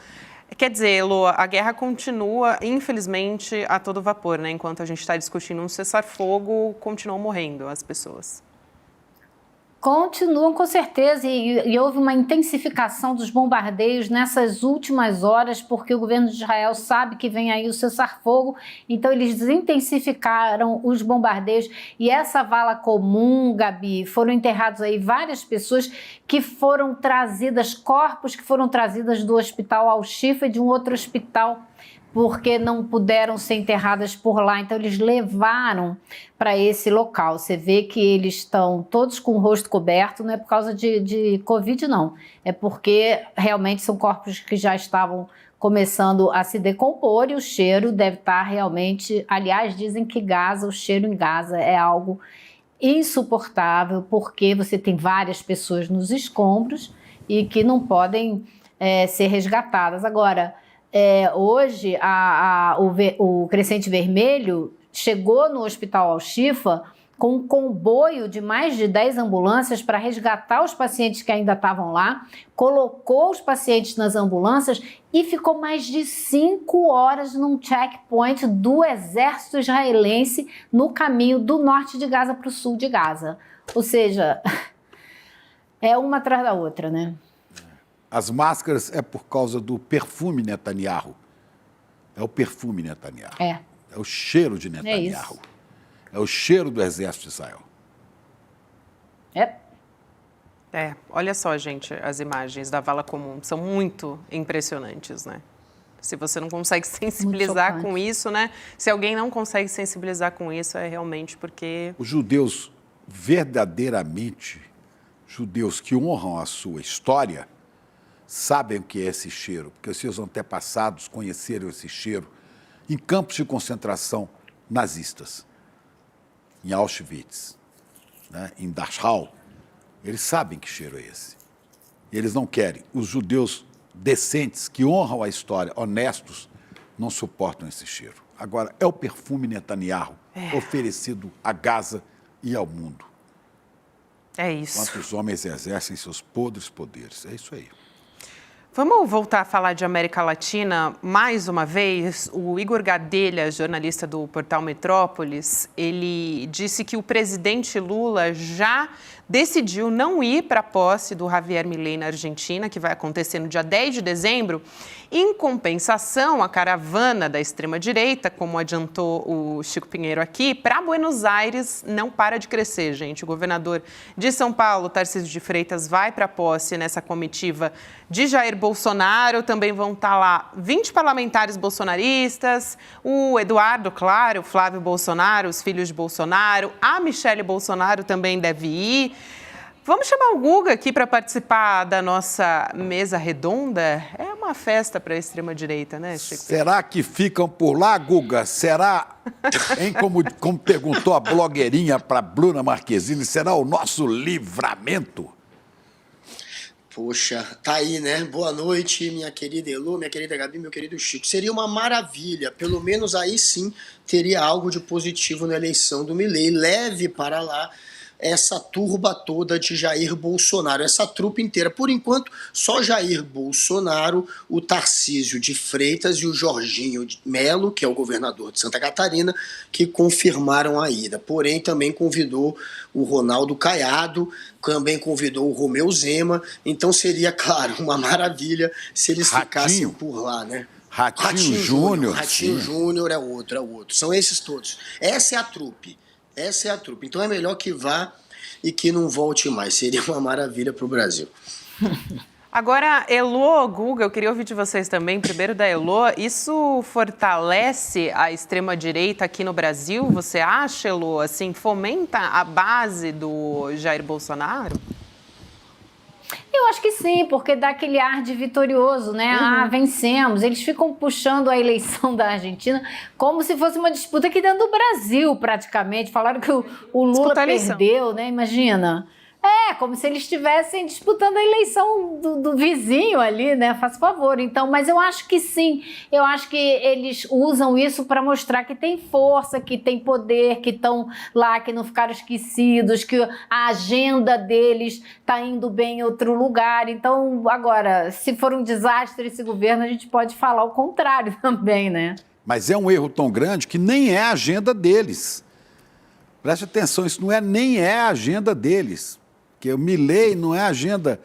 Quer dizer, Elô, a guerra continua, infelizmente, a todo vapor, né? Enquanto a gente está discutindo um cessar-fogo, continuam morrendo as pessoas. Continuam, com certeza, e houve uma intensificação dos bombardeios nessas últimas horas, porque o governo de Israel sabe que vem aí o cessar-fogo, então eles intensificaram os bombardeios. E essa vala comum, Gabi, foram enterrados aí várias pessoas que foram trazidas, corpos que foram trazidas do hospital Al-Shifa e de um outro hospital, porque não puderam ser enterradas por lá, então eles levaram para esse local. Você vê que eles estão todos com o rosto coberto, não é por causa de Covid, não. É porque realmente são corpos que já estavam começando a se decompor e o cheiro deve estar realmente... Aliás, dizem que Gaza, o cheiro em Gaza é algo insuportável, porque você tem várias pessoas nos escombros e que não podem ser resgatadas. Agora... hoje o Crescente Vermelho chegou no Hospital Al-Shifa com um comboio de mais de 10 ambulâncias para resgatar os pacientes que ainda estavam lá, colocou os pacientes nas ambulâncias e ficou mais de 5 horas num checkpoint do exército israelense no caminho do norte de Gaza para o sul de Gaza. Ou seja, é uma atrás da outra, né? As máscaras é por causa do perfume Netanyahu. É o perfume Netanyahu. É. É o cheiro de Netanyahu. É o cheiro do exército de Israel. Olha só, gente, as imagens da vala comum são muito impressionantes, né? Se você não consegue sensibilizar com isso, né? Se alguém não consegue sensibilizar com isso, é realmente porque... Os judeus, verdadeiramente, judeus que honram a sua história, sabem o que é esse cheiro, porque os seus antepassados conheceram esse cheiro em campos de concentração nazistas, em Auschwitz, né? Em Dachau. Eles sabem que cheiro é esse. Eles não querem. Os judeus decentes, que honram a história, honestos, não suportam esse cheiro. Agora, é o perfume Netanyahu oferecido a Gaza e ao mundo. É isso. Enquanto os homens exercem seus podres poderes. É isso aí. Vamos voltar a falar de América Latina mais uma vez. O Igor Gadelha, jornalista do portal Metrópolis, ele disse que o presidente Lula já decidiu não ir para a posse do Javier Milei na Argentina, que vai acontecer no dia 10 de dezembro. Em compensação, a caravana da extrema-direita, como adiantou o Chico Pinheiro aqui, para Buenos Aires não para de crescer, gente. O governador de São Paulo, Tarcísio de Freitas, vai para a posse nessa comitiva de Jair Bolsonaro. Também vão estar lá 20 parlamentares bolsonaristas, o Eduardo, claro, o Flávio Bolsonaro, os filhos de Bolsonaro, a Michele Bolsonaro também deve ir. Vamos chamar o Guga aqui para participar da nossa mesa redonda? É uma festa para a extrema-direita, né, Chico? Será que ficam por lá, Guga? Será, hein, como perguntou a blogueirinha para Bruna Marquezine, será o nosso livramento? Poxa, tá aí, né? Boa noite, minha querida Elô, minha querida Gabi, meu querido Chico. Seria uma maravilha, pelo menos aí sim teria algo de positivo na eleição do Milei. Leve para lá essa turba toda de Jair Bolsonaro, essa trupe inteira. Por enquanto, só Jair Bolsonaro, o Tarcísio de Freitas e o Jorginho Melo, que é o governador de Santa Catarina, que confirmaram a ida. Porém, também convidou o Ronaldo Caiado, também convidou o Romeu Zema. Então seria, claro, uma maravilha se eles ficassem por lá, né? Ratinho Júnior. Ratinho Júnior é outro. São esses todos. Essa é a trupe. Então é melhor que vá e que não volte mais. Seria uma maravilha para o Brasil. Agora, Elô, Guga, eu queria ouvir de vocês também, primeiro da Elô. Isso fortalece a extrema-direita aqui no Brasil? Você acha, Elô? Assim, fomenta a base do Jair Bolsonaro? Eu acho que sim, porque dá aquele ar de vitorioso, né? Vencemos. Eles ficam puxando a eleição da Argentina como se fosse uma disputa aqui dentro do Brasil, praticamente. Falaram que o Lula perdeu, né? Imagina. Como se eles estivessem disputando a eleição do vizinho ali, né? Faz favor. Então, mas eu acho que sim. Eu acho que eles usam isso para mostrar que tem força, que tem poder, que estão lá, que não ficaram esquecidos, que a agenda deles está indo bem em outro lugar. Então, agora, se for um desastre esse governo, a gente pode falar o contrário também, né? Mas é um erro tão grande que nem é a agenda deles. Preste atenção, isso nem é a agenda deles. Porque o Milei não é a agenda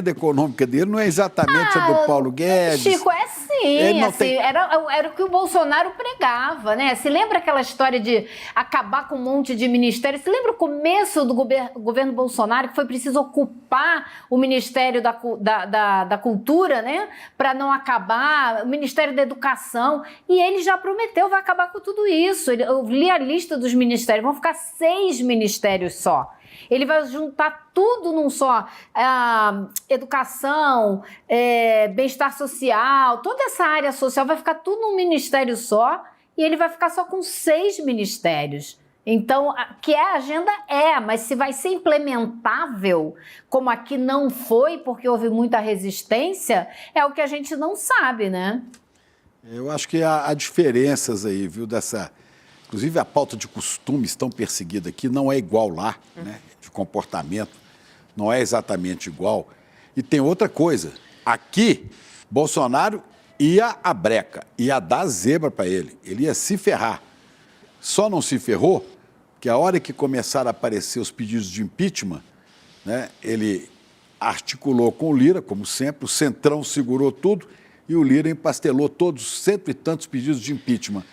econômica dele não é exatamente a do Paulo Guedes. Chico, sim, era o que o Bolsonaro pregava, né? Se lembra aquela história de acabar com um monte de ministérios? Se lembra o começo do governo Bolsonaro, que foi preciso ocupar o Ministério da Cultura, né? Para não acabar, o Ministério da Educação, e ele já prometeu, vai acabar com tudo isso. Eu li a lista dos ministérios, vão ficar 6 ministérios só. Ele vai juntar tudo num só, educação, bem-estar social, toda essa área social vai ficar tudo num ministério só e ele vai ficar só com 6 ministérios. Então, que a agenda mas se vai ser implementável, como aqui não foi, porque houve muita resistência, é o que a gente não sabe, né? Eu acho que há diferenças aí, viu, dessa... Inclusive, a pauta de costumes tão perseguida aqui não é igual lá, né? De comportamento, não é exatamente igual. E tem outra coisa. Aqui, Bolsonaro ia à breca, ia dar zebra para ele. Ele ia se ferrar. Só não se ferrou que a hora que começaram a aparecer os pedidos de impeachment, né, ele articulou com o Lira, como sempre, o Centrão segurou tudo e o Lira empastelou todos os 100 e tantos pedidos de impeachment.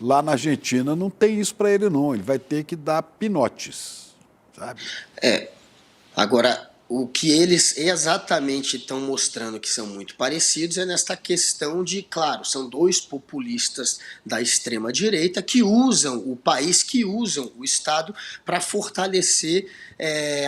Lá na Argentina não tem isso para ele, não. Ele vai ter que dar pinotes, sabe? Agora, o que eles exatamente estão mostrando que são muito parecidos é nesta questão de, claro, são dois populistas da extrema-direita que usam o país, que usam o Estado para fortalecer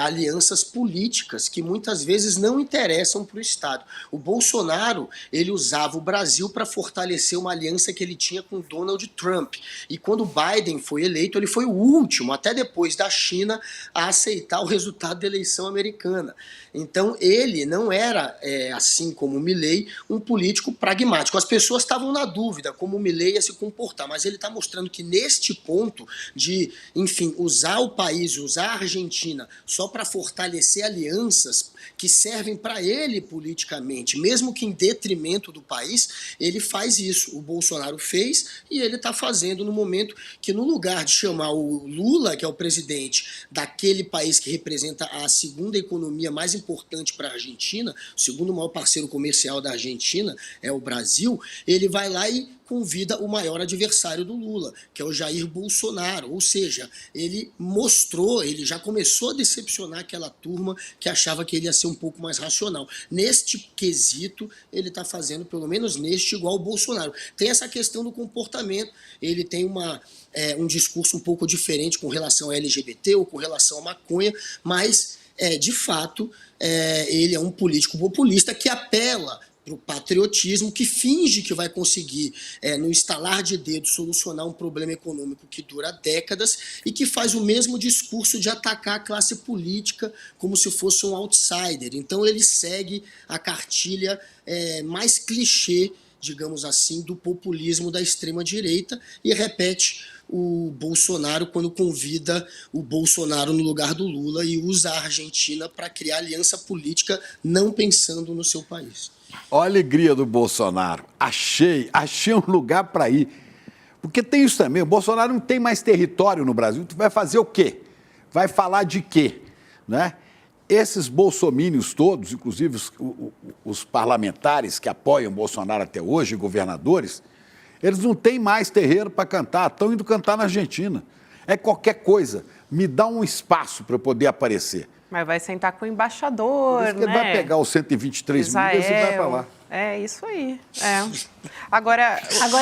alianças políticas que muitas vezes não interessam para o Estado. O Bolsonaro, ele usava o Brasil para fortalecer uma aliança que ele tinha com Donald Trump. E quando Biden foi eleito, ele foi o último, até depois da China, a aceitar o resultado da eleição americana. Então ele não era, assim como o Milei, um político pragmático. As pessoas estavam na dúvida como o Milei ia se comportar, mas ele está mostrando que neste ponto de, enfim, usar o país, usar a Argentina só para fortalecer alianças que servem para ele politicamente, mesmo que em detrimento do país, ele faz isso. O Bolsonaro fez e ele está fazendo no momento que, no lugar de chamar o Lula, que é o presidente daquele país que representa a segunda economia mais importante para a Argentina, o segundo maior parceiro comercial da Argentina é o Brasil, ele vai lá e convida o maior adversário do Lula, que é o Jair Bolsonaro. Ou seja, ele mostrou, ele já começou a decepcionar aquela turma que achava que ele ia ser um pouco mais racional. Neste quesito, ele está fazendo, pelo menos neste, igual o Bolsonaro. Tem essa questão do comportamento, ele tem um discurso um pouco diferente com relação ao LGBT ou com relação à maconha, mas, de fato, ele é um político populista que apela para o patriotismo, que finge que vai conseguir, no estalar de dedos, solucionar um problema econômico que dura décadas e que faz o mesmo discurso de atacar a classe política como se fosse um outsider. Então ele segue a cartilha mais clichê, digamos assim, do populismo da extrema-direita e repete o Bolsonaro quando convida o Bolsonaro no lugar do Lula e usa a Argentina para criar aliança política não pensando no seu país. Olha a alegria do Bolsonaro. Achei um lugar para ir. Porque tem isso também, o Bolsonaro não tem mais território no Brasil. Tu vai fazer o quê? Vai falar de quê? Né? Esses bolsomínios todos, inclusive os parlamentares que apoiam o Bolsonaro até hoje, governadores, eles não têm mais terreiro para cantar, estão indo cantar na Argentina. É qualquer coisa, me dá um espaço para eu poder aparecer. Mas vai sentar com o embaixador, Por isso que ele vai pegar os 123 milhas e vai para lá. É isso aí. Agora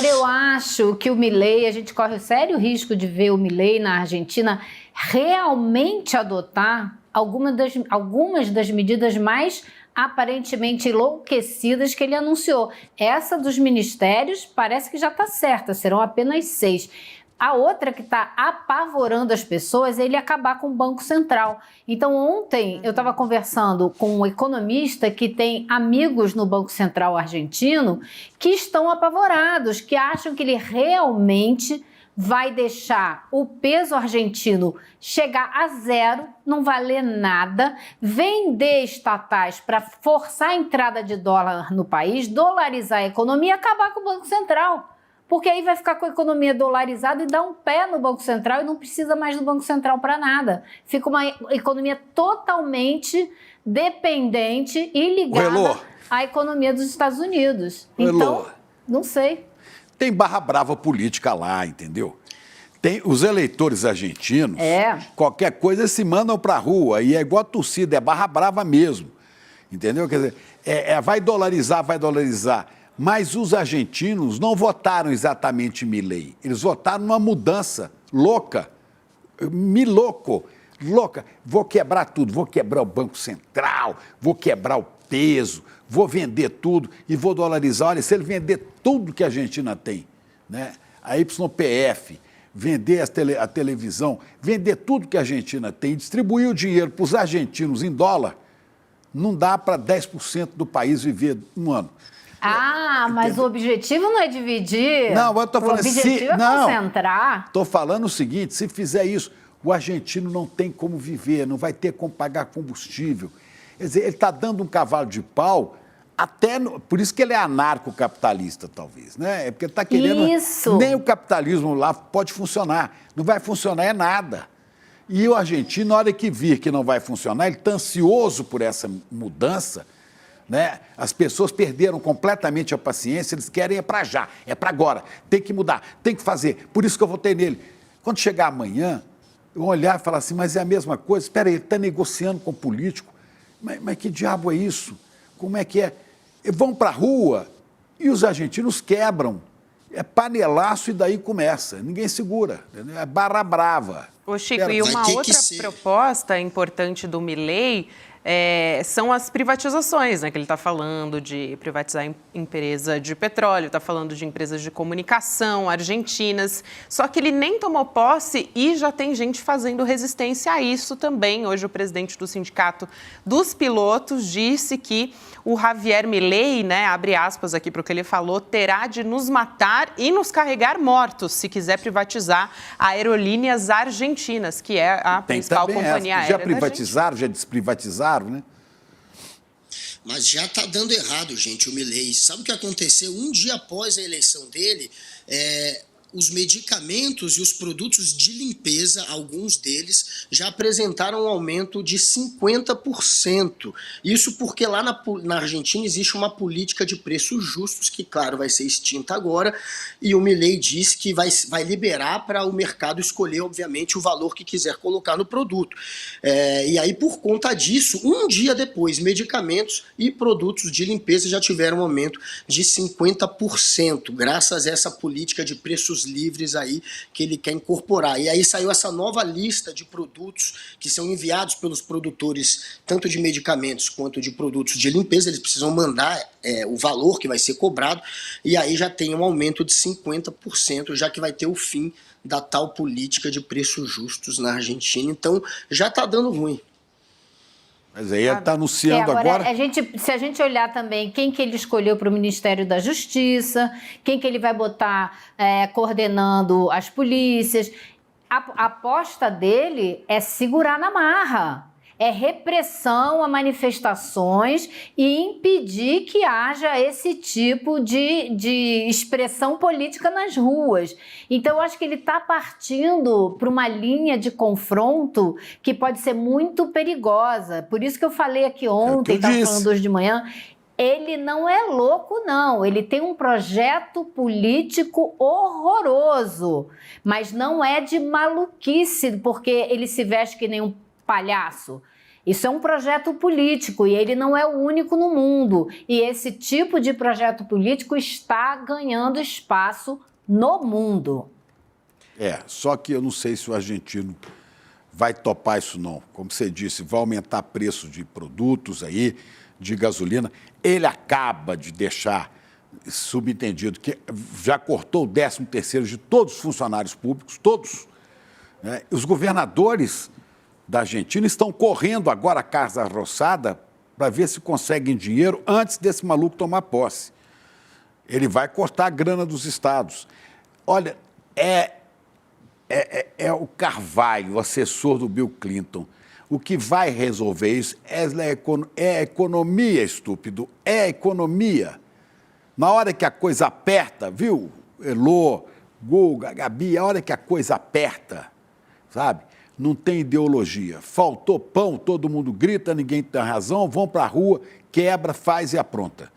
eu acho que o Milei, a gente corre o sério risco de ver o Milei na Argentina realmente adotar algumas das medidas mais aparentemente enlouquecidas que ele anunciou. Essa dos ministérios parece que já está certa, serão apenas 6. A outra que está apavorando as pessoas é ele acabar com o Banco Central. Então, ontem eu estava conversando com um economista que tem amigos no Banco Central argentino que estão apavorados, que acham que ele realmente vai deixar o peso argentino chegar a zero, não valer nada, vender estatais para forçar a entrada de dólar no país, dolarizar a economia e acabar com o Banco Central. Porque aí vai ficar com a economia dolarizada e dá um pé no Banco Central e não precisa mais do Banco Central para nada. Fica uma economia totalmente dependente e ligada à economia dos Estados Unidos. Então, não sei. Tem barra brava política lá, entendeu? Tem os eleitores argentinos, qualquer coisa se mandam para a rua e é igual a torcida, é barra brava mesmo, entendeu? Quer dizer, vai dolarizar. Mas os argentinos não votaram exatamente Milei. Eles votaram numa mudança louca. Louca. Vou quebrar tudo. Vou quebrar o Banco Central, vou quebrar o peso, vou vender tudo e vou dolarizar. Olha, se ele vender tudo que a Argentina tem, né? A YPF, vender a televisão, vender tudo que a Argentina tem, distribuir o dinheiro para os argentinos em dólar, não dá para 10% do país viver um ano. Mas o objetivo não é dividir. Não, eu estou falando o objetivo é concentrar. Estou falando o seguinte, se fizer isso, o argentino não tem como viver, não vai ter como pagar combustível. Quer dizer, ele está dando um cavalo de pau, por isso que ele é anarcocapitalista, talvez, né? É porque ele está querendo... Isso. Nem o capitalismo lá pode funcionar. Não vai funcionar nada. E o argentino, na hora que vir que não vai funcionar, ele está ansioso por essa mudança, né? As pessoas perderam completamente a paciência, eles querem é para já, é para agora, tem que mudar, tem que fazer, por isso que eu votei nele. Quando chegar amanhã, eu vou olhar e falar assim, mas é a mesma coisa, espera aí, ele está negociando com o político, mas que diabo é isso? Como é que é? Vão para a rua e os argentinos quebram, é panelaço e daí começa, ninguém segura, entendeu? É barra brava. Ô Chico, e uma outra proposta importante do Milei são as privatizações, né? Que ele está falando de privatizar empresa de petróleo, está falando de empresas de comunicação argentinas. Só que ele nem tomou posse e já tem gente fazendo resistência a isso também. Hoje o presidente do Sindicato dos Pilotos disse que o Javier Milei, né, abre aspas aqui para o que ele falou, terá de nos matar e nos carregar mortos se quiser privatizar Aerolíneas Argentinas, que é a principal companhia aérea. Já privatizaram, já desprivatizaram, né? Mas já está dando errado, gente, o Milei. Sabe o que aconteceu? Um dia após a eleição dele, os medicamentos e os produtos de limpeza, alguns deles, já apresentaram um aumento de 50%. Isso porque lá na Argentina existe uma política de preços justos, que, claro, vai ser extinta agora, e o Milei disse que vai liberar para o mercado escolher, obviamente, o valor que quiser colocar no produto. E aí, por conta disso, um dia depois, medicamentos e produtos de limpeza já tiveram um aumento de 50%, graças a essa política de preços livres aí que ele quer incorporar. E aí saiu essa nova lista de produtos que são enviados pelos produtores, tanto de medicamentos quanto de produtos de limpeza. Eles precisam mandar o valor que vai ser cobrado, e aí já tem um aumento de 50%, já que vai ter o fim da tal política de preços justos na Argentina. Então já está dando ruim. Mas aí ele está anunciando agora... Se a gente olhar também quem que ele escolheu para o Ministério da Justiça, quem que ele vai botar coordenando as polícias, a aposta dele é segurar na marra, é repressão a manifestações e impedir que haja esse tipo de expressão política nas ruas. Então, eu acho que ele está partindo para uma linha de confronto que pode ser muito perigosa. Por isso que eu falei aqui ontem, estava falando hoje de manhã, ele não é louco, não. Ele tem um projeto político horroroso, mas não é de maluquice, porque ele se veste que nem um palhaço. Isso é um projeto político e ele não é o único no mundo. E esse tipo de projeto político está ganhando espaço no mundo. Só que eu não sei se o argentino vai topar isso não. Como você disse, vai aumentar preço de produtos aí, de gasolina. Ele acaba de deixar subentendido que já cortou o 13º de todos os funcionários públicos, todos. Né? Os governadores da Argentina estão correndo agora a Casa Rosada para ver se conseguem dinheiro antes desse maluco tomar posse. Ele vai cortar a grana dos estados. Olha, é o Carvalho, o assessor do Bill Clinton. O que vai resolver isso é a economia, estúpido, é a economia. Na hora que a coisa aperta, viu, Elô, Guga, Gabi, a hora que a coisa aperta, sabe? Não tem ideologia. Faltou pão, todo mundo grita, ninguém tem razão, vão para a rua, quebra, faz e apronta.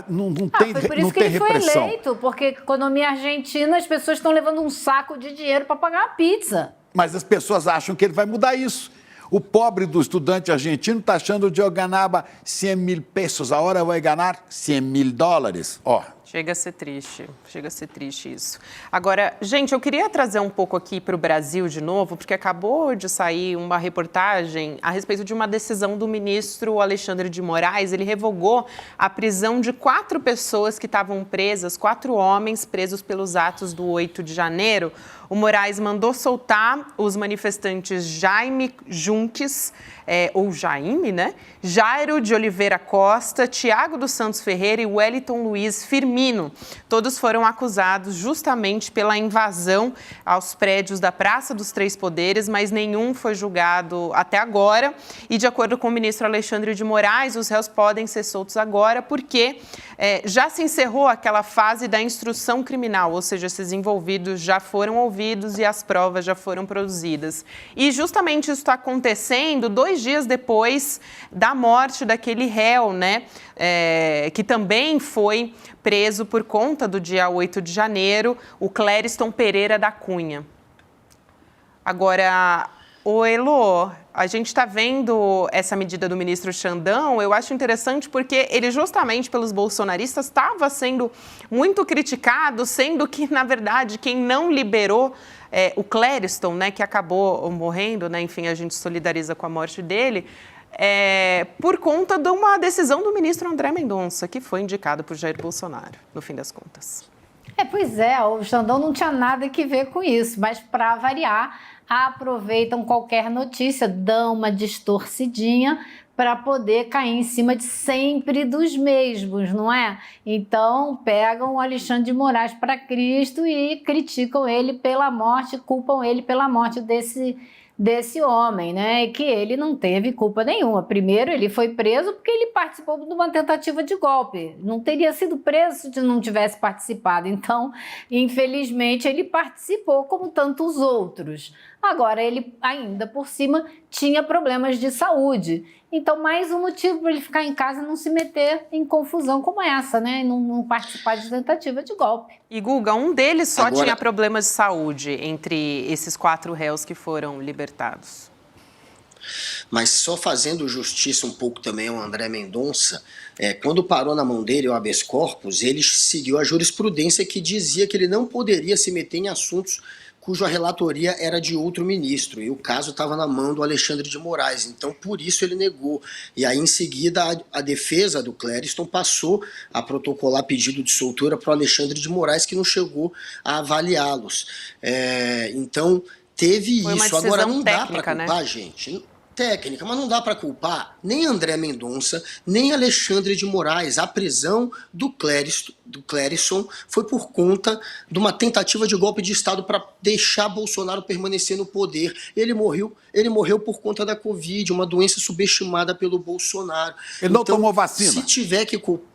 Não tem repressão. Foi por isso que ele foi eleito, porque a economia argentina, as pessoas estão levando um saco de dinheiro para pagar a pizza. Mas as pessoas acham que ele vai mudar isso. O pobre do estudante argentino está achando que eu ganhava 100 mil pesos, a hora vai ganhar 100 mil dólares. Chega a ser triste isso. Agora, gente, eu queria trazer um pouco aqui para o Brasil de novo, porque acabou de sair uma reportagem a respeito de uma decisão do ministro Alexandre de Moraes. Ele revogou a prisão de 4 pessoas que estavam presas, 4 homens presos pelos atos do 8 de janeiro. O Moraes mandou soltar os manifestantes Jaime Junques, ou Jaime, né? Jairo de Oliveira Costa, Tiago dos Santos Ferreira e Wellington Luiz Firmino, feminino. Todos foram acusados justamente pela invasão aos prédios da Praça dos Três Poderes, mas nenhum foi julgado até agora. E, de acordo com o ministro Alexandre de Moraes, os réus podem ser soltos agora porque já se encerrou aquela fase da instrução criminal, ou seja, esses envolvidos já foram ouvidos e as provas já foram produzidas. E justamente isso está acontecendo 2 dias depois da morte daquele réu, né, que também foi preso por conta do dia 8 de janeiro, o Clériston Pereira da Cunha. Agora, Elô, a gente está vendo essa medida do ministro Xandão, eu acho interessante porque ele justamente pelos bolsonaristas estava sendo muito criticado, sendo que, na verdade, quem não liberou o Clériston, né, que acabou morrendo, né, enfim, a gente solidariza com a morte dele, por conta de uma decisão do ministro André Mendonça, que foi indicado por Jair Bolsonaro, no fim das contas. Pois é, o Xandão não tinha nada que ver com isso, mas para variar, aproveitam qualquer notícia, dão uma distorcidinha para poder cair em cima de sempre dos mesmos, não é? Então, pegam o Alexandre de Moraes para Cristo e criticam ele pela morte, culpam ele pela morte desse homem, né? Que ele não teve culpa nenhuma. Primeiro, ele foi preso porque ele participou de uma tentativa de golpe. Não teria sido preso se não tivesse participado. Então, infelizmente, ele participou como tantos outros. Agora, ele ainda por cima tinha problemas de saúde. Então, mais um motivo para ele ficar em casa e não se meter em confusão como essa, né? Não participar de tentativa de golpe. E, Guga, um deles só tinha problemas de saúde entre esses 4 réus que foram libertados. Mas só fazendo justiça um pouco também ao André Mendonça, quando parou na mão dele o habeas corpus, ele seguiu a jurisprudência que dizia que ele não poderia se meter em assuntos cuja relatoria era de outro ministro, e o caso estava na mão do Alexandre de Moraes, então por isso ele negou. E aí em seguida a defesa do Clériston passou a protocolar pedido de soltura para o Alexandre de Moraes, que não chegou a avaliá-los. Então teve Foi uma isso. Agora não dá técnica, para culpar, né? Gente. Técnica, mas não dá para culpar nem André Mendonça, nem Alexandre de Moraes. A prisão do Clériston foi por conta de uma tentativa de golpe de Estado para deixar Bolsonaro permanecer no poder. Ele morreu por conta da Covid, uma doença subestimada pelo Bolsonaro. Ele não tomou vacina? Se tiver que culpar...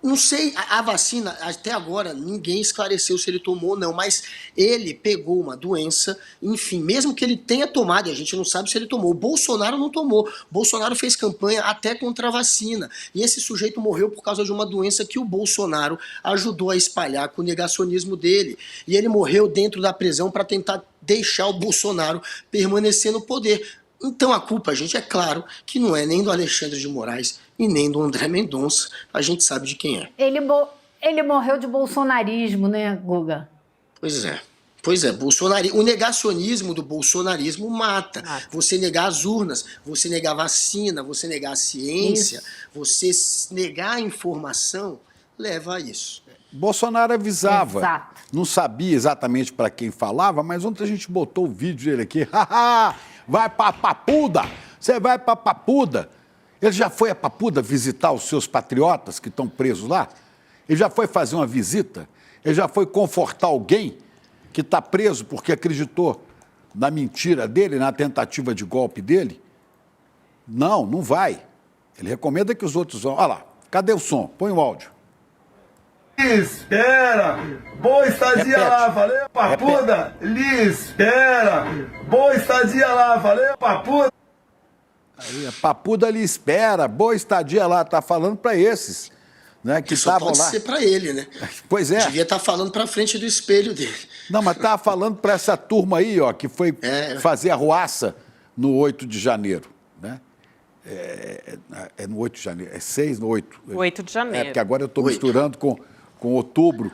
Não sei, a vacina, até agora, ninguém esclareceu se ele tomou ou não, mas ele pegou uma doença, enfim, mesmo que ele tenha tomado, e a gente não sabe se ele tomou. O Bolsonaro não tomou. O Bolsonaro fez campanha até contra a vacina. E esse sujeito morreu por causa de uma doença que o Bolsonaro ajudou a espalhar com o negacionismo dele. E ele morreu dentro da prisão para tentar deixar o Bolsonaro permanecer no poder. Então a culpa, gente, é claro que não é nem do Alexandre de Moraes e nem do André Mendonça. A gente sabe de quem é. Ele morreu de bolsonarismo, né, Guga? Pois é. O negacionismo do bolsonarismo mata. Você negar as urnas, você negar a vacina, você negar a ciência, você negar a informação, leva a isso. Bolsonaro avisava. Exato. Não sabia exatamente para quem falava, mas ontem a gente botou o vídeo dele aqui. Vai pra Papuda! Você vai pra Papuda! Ele já foi a Papuda visitar os seus patriotas que estão presos lá? Ele já foi fazer uma visita? Ele já foi confortar alguém que está preso porque acreditou na mentira dele, na tentativa de golpe dele? Não, não vai. Ele recomenda que os outros vão. Olha lá, cadê o som? Põe o áudio. Espera, boa estadia lá, valeu, Papuda. Espera, boa estadia lá, valeu, Papuda. Aí, a Papuda lhe espera, boa estadia lá, tá falando para esses, né, que estavam lá. Só pode ser para ele, né? Pois é. Devia estar falando para frente do espelho dele. Não, mas tava falando para essa turma aí, ó, que foi fazer a ruaça no 8 de janeiro, né? É no 8 de janeiro, é 6 no 8. 8 de janeiro. Porque agora eu estou misturando com outubro.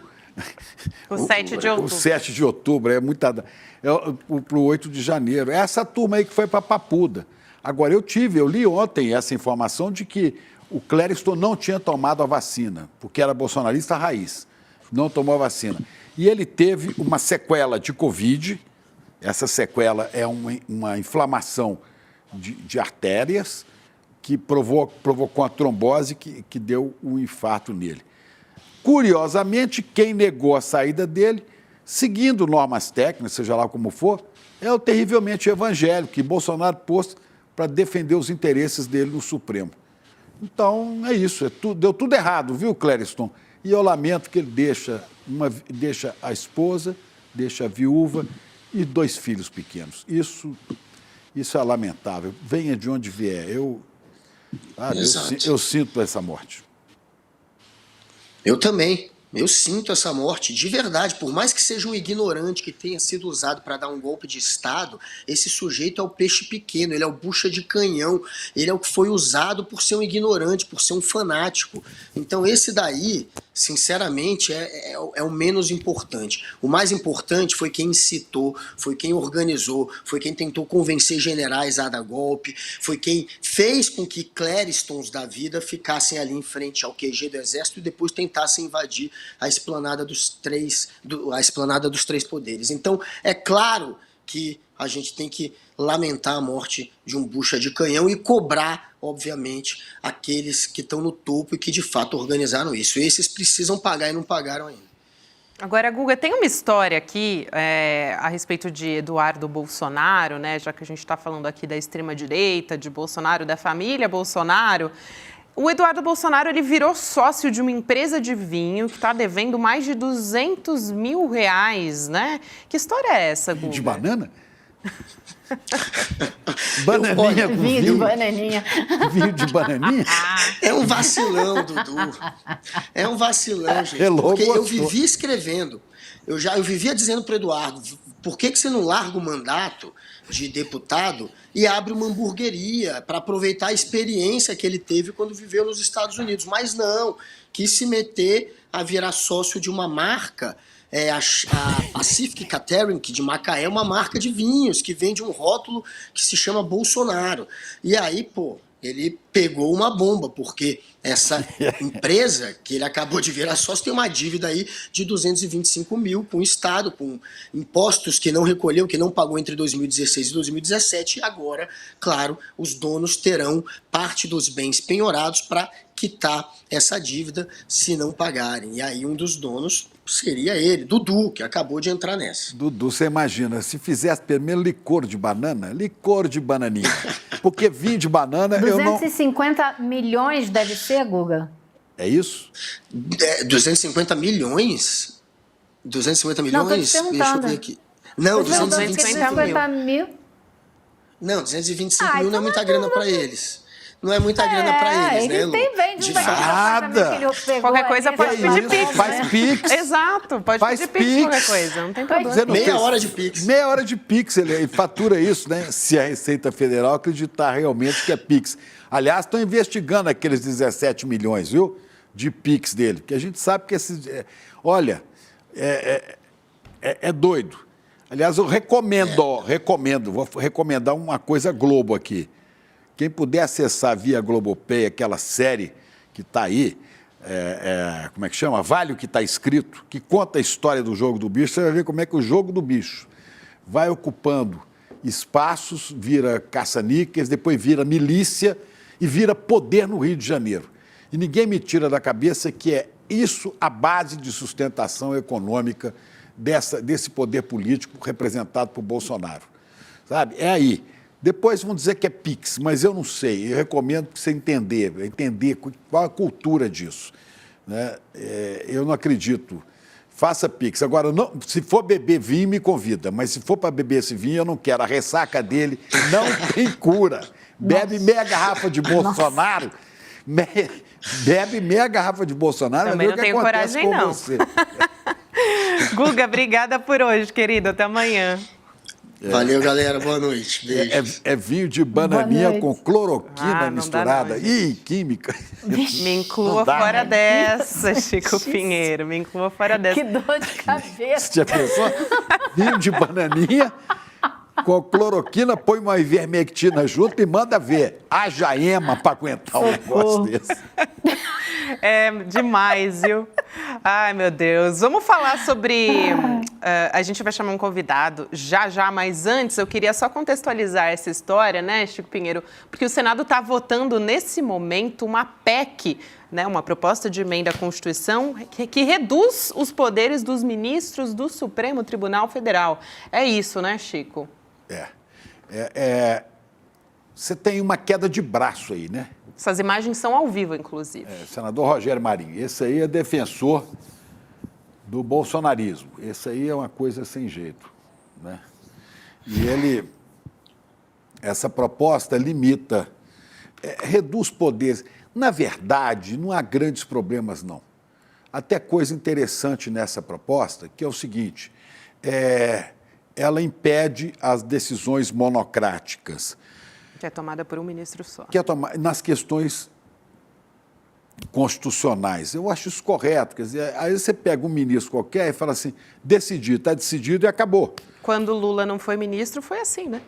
O 7 de outubro. O 7 de outubro, é muita... Para o 8 de janeiro. É essa turma aí que foi para Papuda. Agora, eu li ontem essa informação de que o Clériston não tinha tomado a vacina, porque era bolsonarista raiz, não tomou a vacina. E ele teve uma sequela de Covid, essa sequela é uma inflamação de artérias que provocou a trombose que deu um infarto nele. Curiosamente, quem negou a saída dele, seguindo normas técnicas, seja lá como for, é o terrivelmente evangélico que Bolsonaro pôs para defender os interesses dele no Supremo. Então, é isso, deu tudo errado, viu, Clériston? E eu lamento que ele deixa a esposa, deixa a viúva e 2 filhos pequenos. Isso é lamentável. Venha de onde vier. Eu sinto essa morte. Eu também. Eu sinto essa morte de verdade. Por mais que seja um ignorante que tenha sido usado para dar um golpe de Estado, esse sujeito é o peixe pequeno, ele é o bucha de canhão, ele é o que foi usado por ser um ignorante, por ser um fanático. Então esse daí, sinceramente, é o menos importante. O mais importante foi quem incitou, foi quem organizou, foi quem tentou convencer generais a dar golpe, foi quem fez com que Cléristons da vida ficassem ali em frente ao QG do Exército e depois tentassem invadir a esplanada dos três poderes. Então, é claro que a gente tem que lamentar a morte de um bucha de canhão e cobrar, obviamente, aqueles que estão no topo e que de fato organizaram isso. Esses precisam pagar e não pagaram ainda. Agora, Guga, tem uma história aqui a respeito de Eduardo Bolsonaro, né? Já que a gente está falando aqui da extrema-direita, de Bolsonaro, da família Bolsonaro. O Eduardo Bolsonaro, ele virou sócio de uma empresa de vinho que está devendo mais de R$200 mil, né? Que história é essa, Guga? De banana? Bananinha com vinho de bananinha. Vinho de bananinha? É um vacilão, Dudu. É um vacilão, gente. Porque eu vivia escrevendo. Eu vivia dizendo para o Eduardo, por que você não larga o mandato de deputado e abre uma hamburgueria para aproveitar a experiência que ele teve quando viveu nos Estados Unidos? Mas não, quis se meter a virar sócio de uma marca, a Pacific Catering, que de Macaé é uma marca de vinhos, que vende um rótulo que se chama Bolsonaro. E aí, ele pegou uma bomba, porque essa empresa que ele acabou de virar sócio tem uma dívida aí de 225 mil com o Estado, com impostos que não recolheu, que não pagou entre 2016 e 2017, e agora, claro, os donos terão parte dos bens penhorados para quitar essa dívida se não pagarem. E aí um dos donos seria ele, Dudu, que acabou de entrar nessa. Dudu, você imagina, se fizesse primeiro licor de bananinha, porque vinho de banana 250 milhões deve ser, Guga? É isso? 250 milhões? 250 milhões? Não, deixa eu ver aqui. Não, 250 mil. Não, 225 mil não é muita grana para eles. Não é muita grana para eles, né, Lu? Vende nada. Qualquer coisa pode pedir Pix. Faz Pix. Exato, pode pedir Pix qualquer coisa, não tem problema. Meia hora de Pix. Meia hora de Pix, ele fatura isso, né? Se a Receita Federal acreditar realmente que é Pix. Aliás, estão investigando aqueles 17 milhões, viu? De Pix dele, que a gente sabe que olha, é doido. Aliás, eu recomendo, vou recomendar uma coisa Globo aqui. Quem puder acessar via Globoplay aquela série que está aí, como é que chama? Vale o que está escrito, que conta a história do Jogo do Bicho, você vai ver como é que o Jogo do Bicho vai ocupando espaços, vira caça-níqueis, depois vira milícia e vira poder no Rio de Janeiro. E ninguém me tira da cabeça que é isso a base de sustentação econômica desse poder político representado por Bolsonaro. Sabe? É aí. Depois vão dizer que é Pix, mas eu não sei. Eu recomendo que você entender qual a cultura disso. Né? Eu não acredito. Faça Pix. Agora, não, se for beber vinho, me convida. Mas se for para beber esse vinho, eu não quero. A ressaca dele não tem cura. Bebe meia garrafa de Bolsonaro. Bebe meia garrafa de Bolsonaro. Também não tenho coragem, não. Guga, obrigada por hoje, querido. Até amanhã. Valeu, galera. Boa noite. Beijo. É vinho de bananinha com cloroquina misturada. Ih, química. Me inclua fora dessa, Chico Pinheiro. Me inclua fora dessa. Que dor de cabeça. Você já pensou? Vinho de bananinha com cloroquina, põe uma ivermectina junto e manda ver. Haja ema para aguentar um negócio desse. É demais, viu? Ai, meu Deus. Vamos falar sobre... a gente vai chamar um convidado já, mas antes eu queria só contextualizar essa história, né, Chico Pinheiro? Porque o Senado está votando nesse momento uma PEC, né, uma proposta de emenda à Constituição que reduz os poderes dos ministros do Supremo Tribunal Federal. É isso, né, Chico? Você tem uma queda de braço aí, né? Essas imagens são ao vivo, inclusive. Senador Rogério Marinho, esse aí é defensor do bolsonarismo. Esse aí é uma coisa sem jeito, né? E essa proposta limita, reduz poderes. Na verdade, não há grandes problemas, não. Até coisa interessante nessa proposta, que é o seguinte, ela impede as decisões monocráticas. Que é tomada por um ministro só. Nas questões constitucionais. Eu acho isso correto. Quer dizer, aí você pega um ministro qualquer e fala assim, está decidido e acabou. Quando Lula não foi ministro, foi assim, né?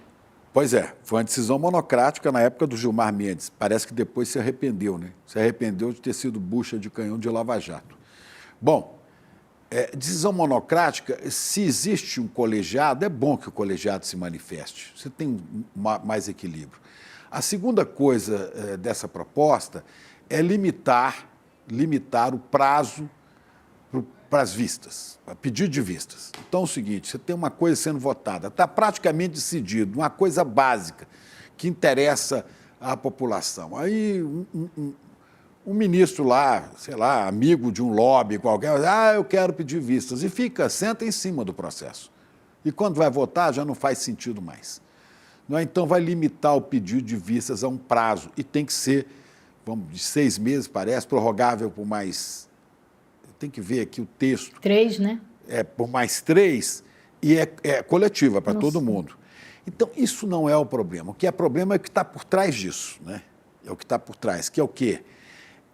Pois é, foi uma decisão monocrática na época do Gilmar Mendes. Parece que depois se arrependeu, né? Se arrependeu de ter sido bucha de canhão de Lava Jato. Bom, decisão monocrática, se existe um colegiado, é bom que o colegiado se manifeste. Você tem mais equilíbrio. A segunda coisa dessa proposta é limitar o prazo para as vistas, para pedido de vistas. Então é o seguinte, você tem uma coisa sendo votada, está praticamente decidido, uma coisa básica que interessa à população. Aí um ministro lá, sei lá, amigo de um lobby qualquer, eu quero pedir vistas, e senta em cima do processo. E quando vai votar, já não faz sentido mais. Não é? Então vai limitar o pedido de vistas a um prazo, e tem que ser, de 6 meses, parece, prorrogável por mais... Tem que ver aqui o texto. 3, né? Por mais 3, e é coletiva para todo mundo. Então, isso não é o problema. O que é problema é o que está por trás disso, né? É o que está por trás, que é o quê?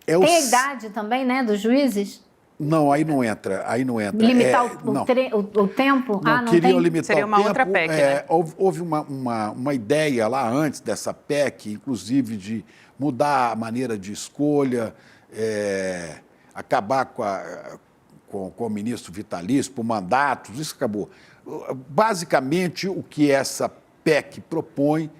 Tem a idade também, né, dos juízes? Não, aí não entra. Limitar o tempo? Não queriam limitar Seria o uma tempo. outra PEC, né? Houve uma ideia lá antes dessa PEC, inclusive de mudar a maneira de escolha, acabar com o ministro vitalício por mandatos, isso acabou. Basicamente, o que essa PEC propõe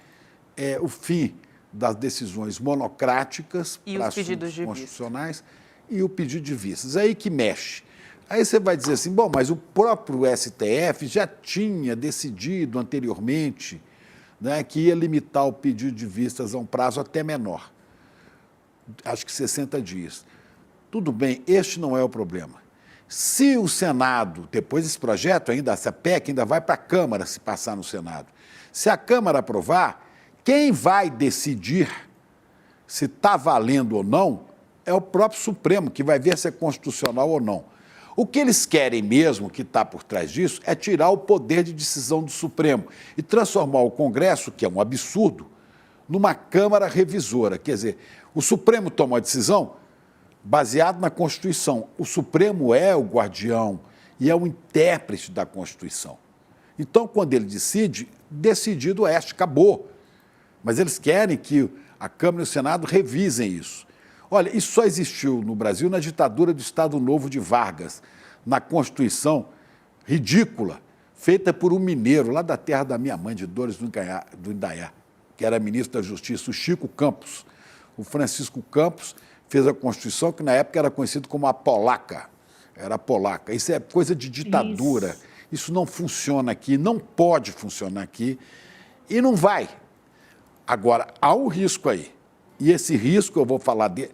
é o fim das decisões monocráticas para assuntos constitucionais e o pedido de vistas. Aí que mexe. Aí você vai dizer assim, bom, mas o próprio STF já tinha decidido anteriormente, né, que ia limitar o pedido de vistas a um prazo até menor. Acho que 60 dias. Tudo bem, este não é o problema. Se o Senado, depois desse projeto ainda, essa PEC ainda vai para a Câmara se passar no Senado. Se a Câmara aprovar, quem vai decidir se está valendo ou não é o próprio Supremo, que vai ver se é constitucional ou não. O que eles querem mesmo, que está por trás disso, é tirar o poder de decisão do Supremo e transformar o Congresso, que é um absurdo, numa Câmara revisora. Quer dizer, o Supremo toma a decisão baseado na Constituição. O Supremo é o guardião e é o intérprete da Constituição. Então, quando ele decide, decidido acabou. Mas eles querem que a Câmara e o Senado revisem isso. Olha, isso só existiu no Brasil na ditadura do Estado Novo de Vargas, na Constituição ridícula, feita por um mineiro lá da terra da minha mãe, de Dores do Indaiá, que era ministro da Justiça, o Chico Campos. O Francisco Campos fez a Constituição, que na época era conhecido como a polaca. Era polaca. Isso é coisa de ditadura. Isso não funciona aqui, não pode funcionar aqui e não vai. Agora, há um risco aí. E esse risco, eu vou falar dele,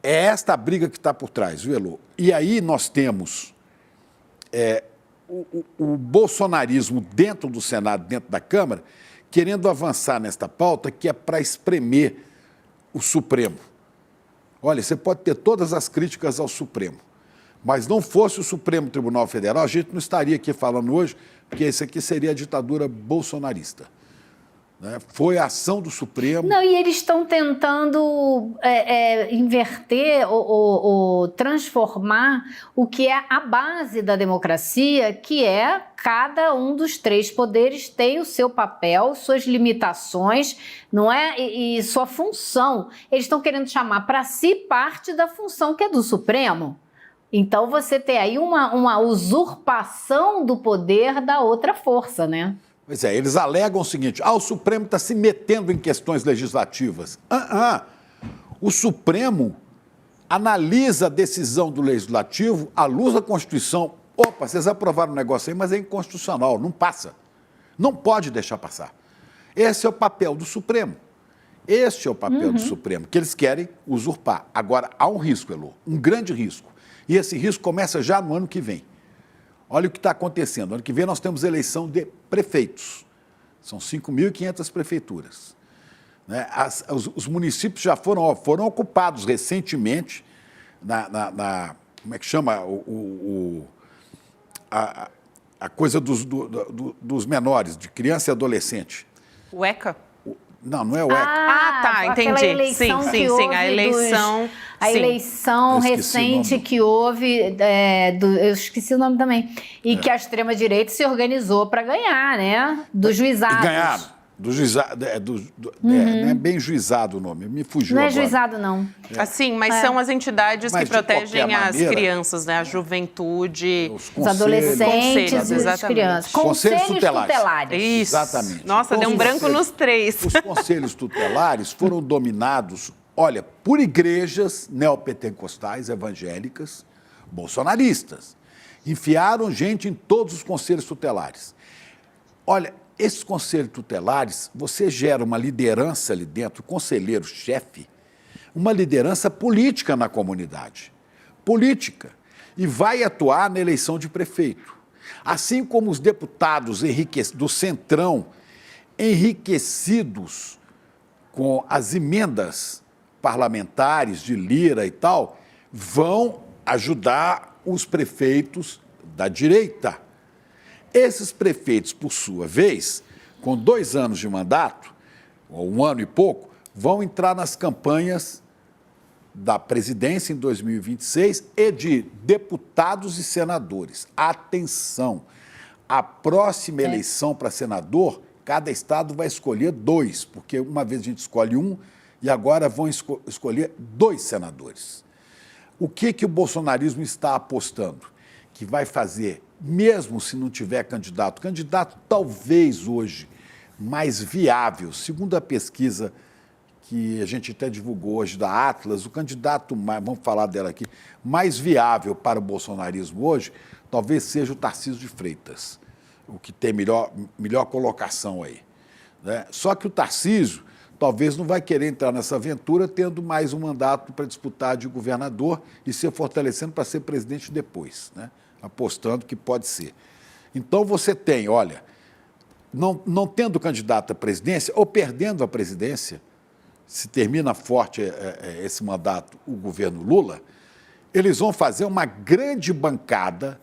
é esta briga que está por trás, viu, Elô? E aí nós temos o bolsonarismo dentro do Senado, dentro da Câmara, querendo avançar nesta pauta que é para espremer o Supremo. Olha, você pode ter todas as críticas ao Supremo, mas não fosse o Supremo Tribunal Federal, a gente não estaria aqui falando hoje, porque isso aqui seria a ditadura bolsonarista. né? Foi a ação do Supremo. Não, e eles estão tentando inverter ou transformar o que é a base da democracia, que é cada um dos três poderes tem o seu papel, suas limitações, não é? E sua função. Eles estão querendo chamar para si parte da função que é do Supremo. Então você tem aí uma usurpação do poder da outra força, né? Pois é, eles alegam o seguinte: o Supremo está se metendo em questões legislativas. O Supremo analisa a decisão do Legislativo à luz da Constituição. Opa, vocês aprovaram um negócio aí, mas é inconstitucional, não passa. Não pode deixar passar. Esse é o papel do Supremo. Este é o papel do Supremo, que eles querem usurpar. Agora, há um risco, Elô, um grande risco. E esse risco começa já no ano que vem. Olha o que está acontecendo. Ano que vem nós temos eleição de prefeitos. São 5.500 prefeituras. Né? Os municípios já foram ocupados recentemente como é que chama? A coisa dos menores, de criança e adolescente. O ECA? Não é o ECA. Tá, entendi. Eleição sim, a eleição. A eleição recente que houve, eu esqueci o nome também, e que a extrema-direita se organizou para ganhar, né? Dos juizados. E ganharam. Do juizado, não é bem juizado o nome, me fugiu Não é agora. Juizado, não. Assim, mas são as entidades Mas, que protegem as maneira, crianças, né? A juventude, Os adolescentes e as exatamente. crianças. Conselhos Conselhos tutelares. Isso. Exatamente. Nossa, deu um branco nos três. Os conselhos tutelares foram dominados, olha, por igrejas neopentecostais, evangélicas, bolsonaristas. Enfiaram gente em todos os conselhos tutelares. Olha, esses conselhos tutelares, você gera uma liderança ali dentro, conselheiro-chefe, uma liderança política na comunidade. Política. E vai atuar na eleição de prefeito. Assim como os deputados do Centrão, enriquecidos com as emendas parlamentares de Lira e tal, vão ajudar os prefeitos da direita. Esses prefeitos, por sua vez, com 2 anos de mandato, ou 1 ano e pouco, vão entrar nas campanhas da presidência em 2026 e de deputados e senadores. Atenção! A próxima eleição para senador, cada estado vai escolher 2, porque uma vez a gente escolhe 1 e agora vão escolher 2 senadores. O que o bolsonarismo está apostando? Que vai fazer, mesmo se não tiver candidato talvez hoje mais viável, segundo a pesquisa que a gente até divulgou hoje da Atlas, o candidato, vamos falar dela aqui, mais viável para o bolsonarismo hoje, talvez seja o Tarcísio de Freitas, o que tem melhor colocação aí. Né? Só que o Tarcísio talvez não vai querer entrar nessa aventura tendo mais um mandato para disputar de governador e se fortalecendo para ser presidente depois, né? Apostando que pode ser. Então você tem, olha, não tendo candidato à presidência ou perdendo a presidência, se termina forte esse mandato, o governo Lula, eles vão fazer uma grande bancada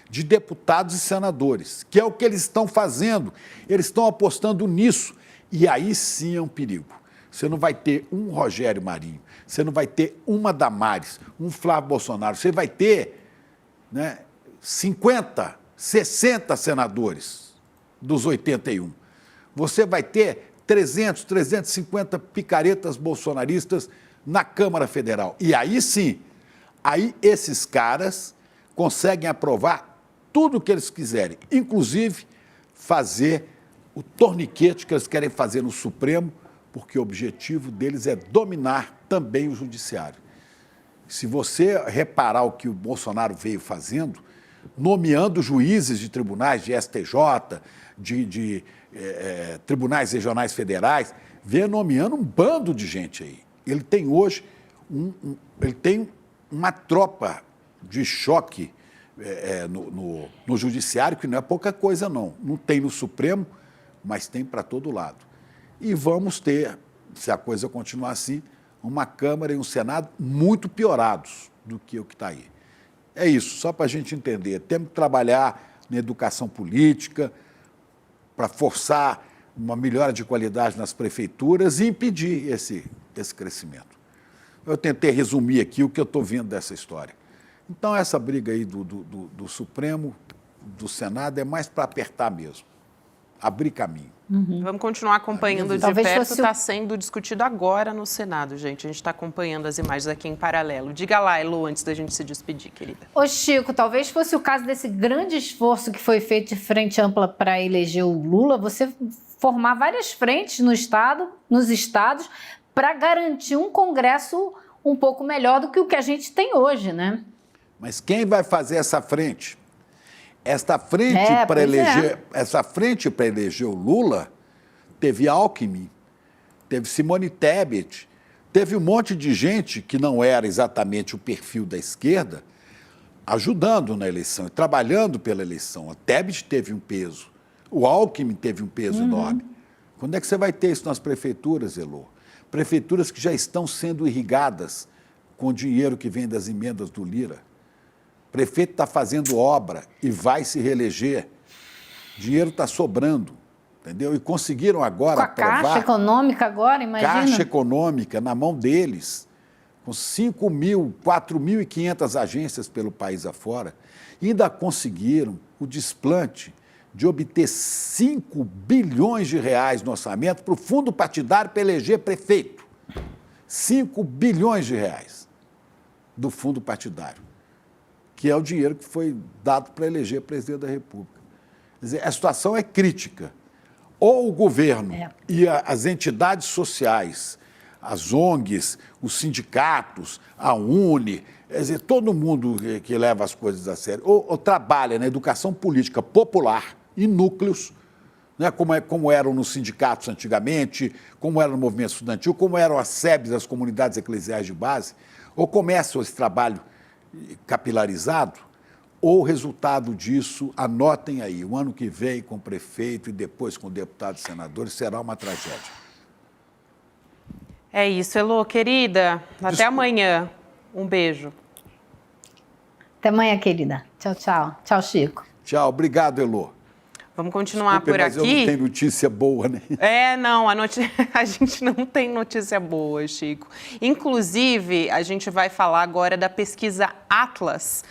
de deputados e senadores, que é o que eles estão fazendo. Eles estão apostando nisso. E aí sim é um perigo. Você não vai ter um Rogério Marinho, você não vai ter uma Damares, um Flávio Bolsonaro, você vai ter 50, 60 senadores dos 81. Você vai ter 300, 350 picaretas bolsonaristas na Câmara Federal. E aí sim, aí esses caras conseguem aprovar tudo o que eles quiserem, inclusive fazer o torniquete que eles querem fazer no Supremo, porque o objetivo deles é dominar também o judiciário. Se você reparar o que o Bolsonaro veio fazendo, nomeando juízes de tribunais, de STJ, de tribunais regionais federais, veio nomeando um bando de gente aí. Ele tem hoje ele tem uma tropa de choque no judiciário, que não é pouca coisa, não. Não tem no Supremo, mas tem para todo lado. E vamos ter, se a coisa continuar assim, uma Câmara e um Senado muito piorados do que o que está aí. É isso, só para a gente entender. Temos que trabalhar na educação política, para forçar uma melhora de qualidade nas prefeituras e impedir esse crescimento. Eu tentei resumir aqui o que eu estou vendo dessa história. Então, essa briga aí do Supremo, do Senado, é mais para apertar mesmo, abrir caminho. Vamos continuar acompanhando de Talvez perto. fosse Está sendo discutido agora no Senado, gente. A gente está acompanhando as imagens aqui em paralelo. Diga lá, Elo, antes da gente se despedir, querida. Ô Chico, talvez fosse o caso desse grande esforço que foi feito de frente ampla para eleger o Lula, você formar várias frentes no estado, nos estados, para garantir um Congresso um pouco melhor do que o que a gente tem hoje, né? Mas quem vai fazer essa frente? Essa frente para eleger o Lula teve Alckmin, teve Simone Tebet, teve um monte de gente que não era exatamente o perfil da esquerda, ajudando na eleição, trabalhando pela eleição. A Tebet teve um peso, o Alckmin teve um peso enorme. Quando é que você vai ter isso nas prefeituras, Elô? Prefeituras que já estão sendo irrigadas com o dinheiro que vem das emendas do Lira. O prefeito está fazendo obra e vai se reeleger. O dinheiro está sobrando, entendeu? E conseguiram agora Com a aprovar... Caixa Econômica agora, imagina. Caixa Econômica na mão deles, com 4.500 agências pelo país afora, e ainda conseguiram o desplante de obter 5 bilhões de reais no orçamento para o fundo partidário para eleger prefeito. 5 bilhões de reais do fundo partidário, que é o dinheiro que foi dado para eleger presidente da República. Quer dizer, a situação é crítica. Ou o governo e as entidades sociais, as ONGs, os sindicatos, a UNE, quer dizer, todo mundo que leva as coisas a sério, ou trabalha na educação política popular em núcleos, né, como eram nos sindicatos antigamente, como era no movimento estudantil, como eram as SEBs, as comunidades eclesiais de base, ou começam esse trabalho capilarizado, ou o resultado disso, anotem aí, o ano que vem com o prefeito e depois com deputados e senadores, será uma tragédia. É isso, Elô, querida. Até amanhã. Um beijo. Até amanhã, querida. Tchau, tchau. Tchau, Chico. Tchau, obrigado, Elô. Vamos continuar Desculpe, por mas aqui. eu não tenho notícia boa, né? Não, a gente não tem notícia boa, Chico. Inclusive, a gente vai falar agora da pesquisa Atlas,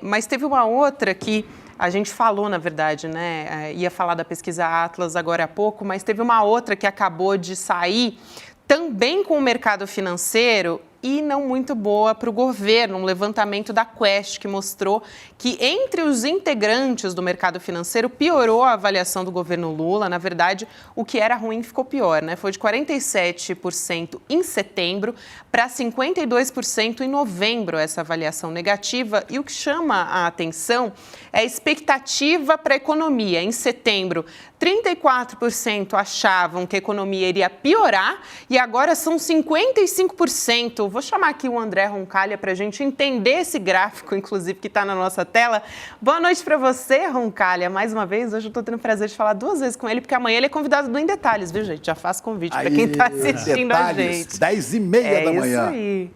mas teve uma outra que a gente falou, na verdade, né? Ia falar da pesquisa Atlas agora há pouco, mas teve uma outra que acabou de sair, também com o mercado financeiro e não muito boa para o governo, um levantamento da Quest que mostrou que entre os integrantes do mercado financeiro piorou a avaliação do governo Lula. Na verdade, o que era ruim ficou pior, né? Foi de 47% em setembro para 52% em novembro essa avaliação negativa. E o que chama a atenção é a expectativa para a economia. Em setembro, 34% achavam que a economia iria piorar e agora são 55%. Vou chamar aqui o André Roncalha para a gente entender esse gráfico, inclusive, que está na nossa tela. Boa noite para você, Roncalha. Mais uma vez, hoje eu estou tendo o prazer de falar 2 vezes com ele, porque amanhã ele é convidado do Em Detalhes, viu, gente? Já faço convite para quem está assistindo a gente. 10h30 da manhã. É isso aí.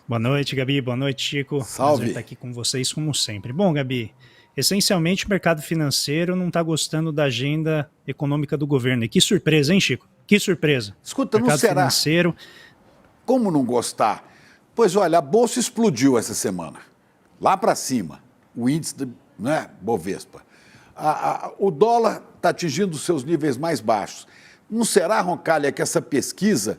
Boa noite, Gabi. Boa noite, Chico. Salve. Prazer estar aqui com vocês, como sempre. Bom, Gabi, essencialmente o mercado financeiro não está gostando da agenda econômica do governo. E que surpresa, hein, Chico? Que surpresa. Escuta, mercado não será? Financeiro... Como não gostar? Pois olha, a Bolsa explodiu essa semana, lá para cima, o índice, né, Bovespa. O dólar está atingindo os seus níveis mais baixos. Não será, Roncalha, que essa pesquisa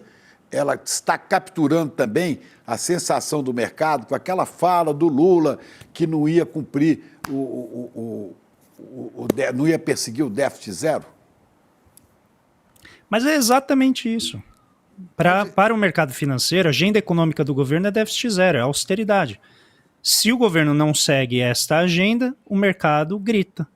ela está capturando também a sensação do mercado com aquela fala do Lula que não ia cumprir, não ia perseguir o déficit zero? Mas é exatamente isso. Para o mercado financeiro, a agenda econômica do governo é déficit zero, é austeridade. Se o governo não segue esta agenda, o mercado grita.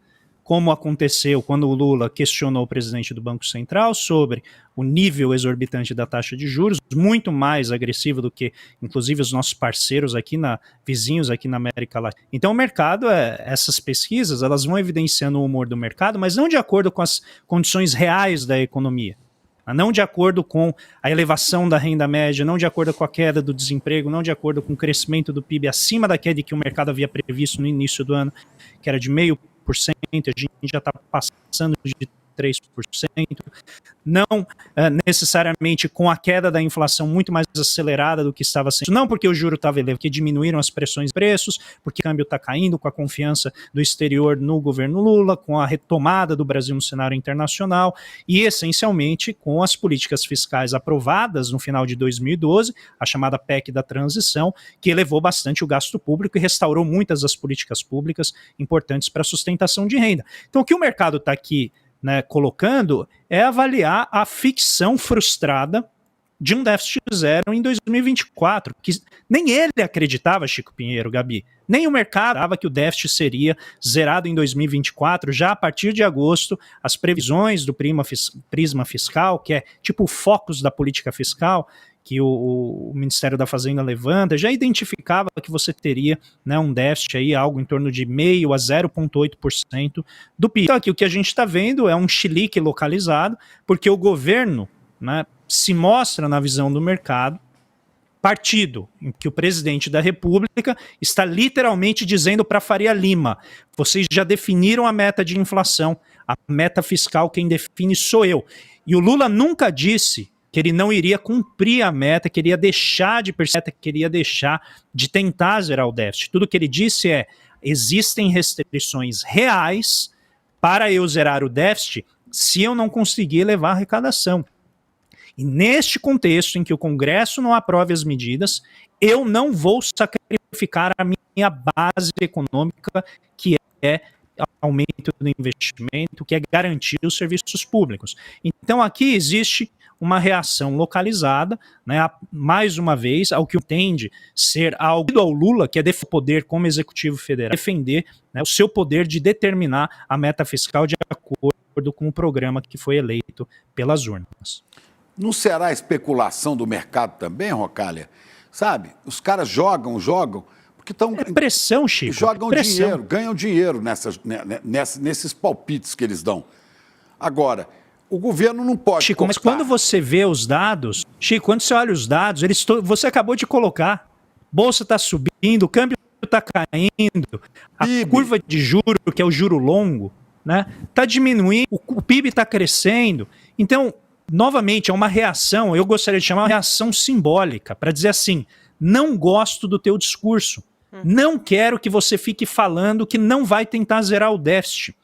Como aconteceu quando o Lula questionou o presidente do Banco Central sobre o nível exorbitante da taxa de juros, muito mais agressivo do que, inclusive, os nossos parceiros aqui, vizinhos aqui na América Latina. Então, o mercado, essas pesquisas, elas vão evidenciando o humor do mercado, mas não de acordo com as condições reais da economia. Não de acordo com a elevação da renda média, não de acordo com a queda do desemprego, não de acordo com o crescimento do PIB acima da queda que o mercado havia previsto no início do ano, que era de 0,5%, a gente já está passando de 0,3%, não necessariamente com a queda da inflação muito mais acelerada do que estava sendo, não porque o juro estava elevado, porque diminuíram as pressões de preços, porque o câmbio está caindo com a confiança do exterior no governo Lula, com a retomada do Brasil no cenário internacional e, essencialmente, com as políticas fiscais aprovadas no final de 2012, a chamada PEC da transição, que elevou bastante o gasto público e restaurou muitas das políticas públicas importantes para a sustentação de renda. Então, o que o mercado está aqui, né, colocando é avaliar a ficção frustrada de um déficit zero em 2024, que nem ele acreditava, Chico Pinheiro, Gabi, nem o mercado acreditava que o déficit seria zerado em 2024, já a partir de agosto, as previsões do Prisma Fiscal, que é tipo o focus da política fiscal, que o Ministério da Fazenda levanta, já identificava que você teria, né, um déficit aí, algo em torno de 0,5% a 0,8% do PIB. Então aqui o que a gente está vendo é um chilique localizado, porque o governo, né, se mostra na visão do mercado partido em que o presidente da República está literalmente dizendo para Faria Lima: vocês já definiram a meta de inflação, a meta fiscal quem define sou eu. E o Lula nunca disse que ele não iria cumprir a meta, queria deixar de perceber, queria deixar de tentar zerar o déficit. Tudo que ele disse é: existem restrições reais para eu zerar o déficit se eu não conseguir levar a arrecadação. E neste contexto em que o Congresso não aprove as medidas, eu não vou sacrificar a minha base econômica, que é aumento do investimento, que é garantir os serviços públicos. Então aqui existe uma reação localizada, né, mais uma vez, ao que entende ser algo ao Lula, que é defender o poder como Executivo Federal, defender, né, o seu poder de determinar a meta fiscal de acordo com o programa que foi eleito pelas urnas. Não será especulação do mercado também, Rocalha? Sabe, os caras jogam, porque estão... É pressão, Chico. Jogam pressão. dinheiro, ganham dinheiro nesses palpites que eles dão. Agora, o governo não pode... Chico, mas quando você vê os dados, Chico, quando você olha os dados, você acabou de colocar, bolsa está subindo, o câmbio está caindo, a curva de juro, que é o juro longo, né, está diminuindo, o PIB está crescendo. Então, novamente, é uma reação, eu gostaria de chamar uma reação simbólica, para dizer assim: não gosto do teu discurso, não quero que você fique falando que não vai tentar zerar o déficit.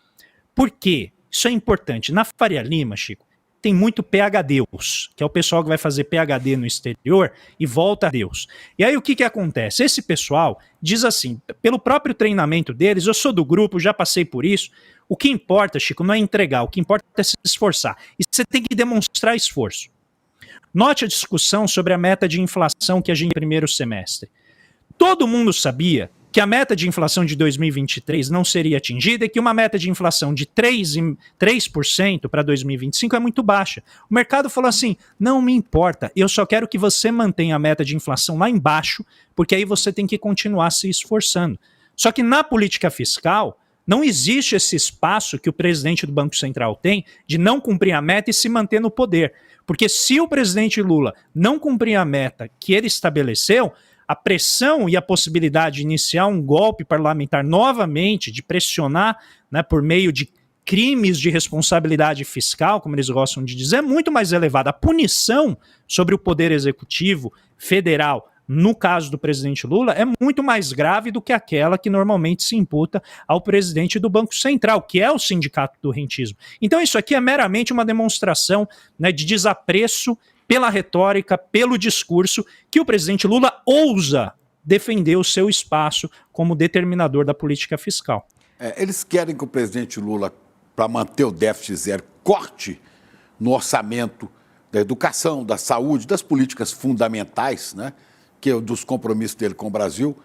Por quê? Isso é importante. Na Faria Lima, Chico, tem muito PhDeus, que é o pessoal que vai fazer PhD no exterior e volta a Deus. E aí o que acontece? Esse pessoal diz assim, pelo próprio treinamento deles, eu sou do grupo, já passei por isso, o que importa, Chico, não é entregar, o que importa é se esforçar. E você tem que demonstrar esforço. Note a discussão sobre a meta de inflação que a gente tem no primeiro semestre. Todo mundo sabia que a meta de inflação de 2023 não seria atingida e que uma meta de inflação de 3% para 2025 é muito baixa. O mercado falou assim: não me importa, eu só quero que você mantenha a meta de inflação lá embaixo, porque aí você tem que continuar se esforçando. Só que na política fiscal, não existe esse espaço que o presidente do Banco Central tem de não cumprir a meta e se manter no poder. Porque se o presidente Lula não cumprir a meta que ele estabeleceu, a pressão e a possibilidade de iniciar um golpe parlamentar novamente, de pressionar, né, por meio de crimes de responsabilidade fiscal, como eles gostam de dizer, é muito mais elevada. A punição sobre o poder executivo federal, no caso do presidente Lula, é muito mais grave do que aquela que normalmente se imputa ao presidente do Banco Central, que é o sindicato do rentismo. Então isso aqui é meramente uma demonstração, né, de desapreço pela retórica, pelo discurso, que o presidente Lula ousa defender o seu espaço como determinador da política fiscal. Eles querem que o presidente Lula, para manter o déficit zero, corte no orçamento da educação, da saúde, das políticas fundamentais, né, que é dos compromissos dele com o Brasil.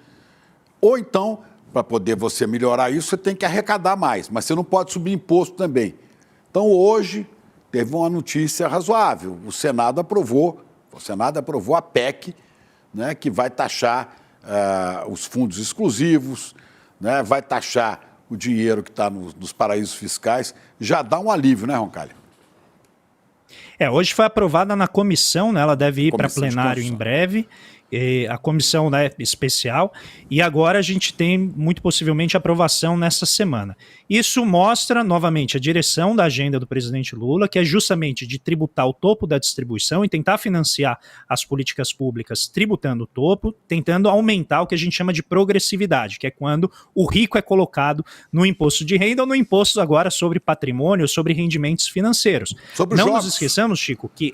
Ou então, para poder você melhorar isso, você tem que arrecadar mais, mas você não pode subir imposto também. Então, hoje, teve uma notícia razoável. O Senado aprovou a PEC, né, que vai taxar os fundos exclusivos, né, vai taxar o dinheiro que está nos paraísos fiscais. Já dá um alívio, né, Roncalha? Hoje foi aprovada na comissão, né, ela deve ir para plenário em breve. a comissão, né, especial, e agora a gente tem muito possivelmente aprovação nessa semana. Isso mostra, novamente, a direção da agenda do presidente Lula, que é justamente de tributar o topo da distribuição e tentar financiar as políticas públicas tributando o topo, tentando aumentar o que a gente chama de progressividade, que é quando o rico é colocado no imposto de renda ou no imposto agora sobre patrimônio, sobre rendimentos financeiros. Não nos esqueçamos, Chico, que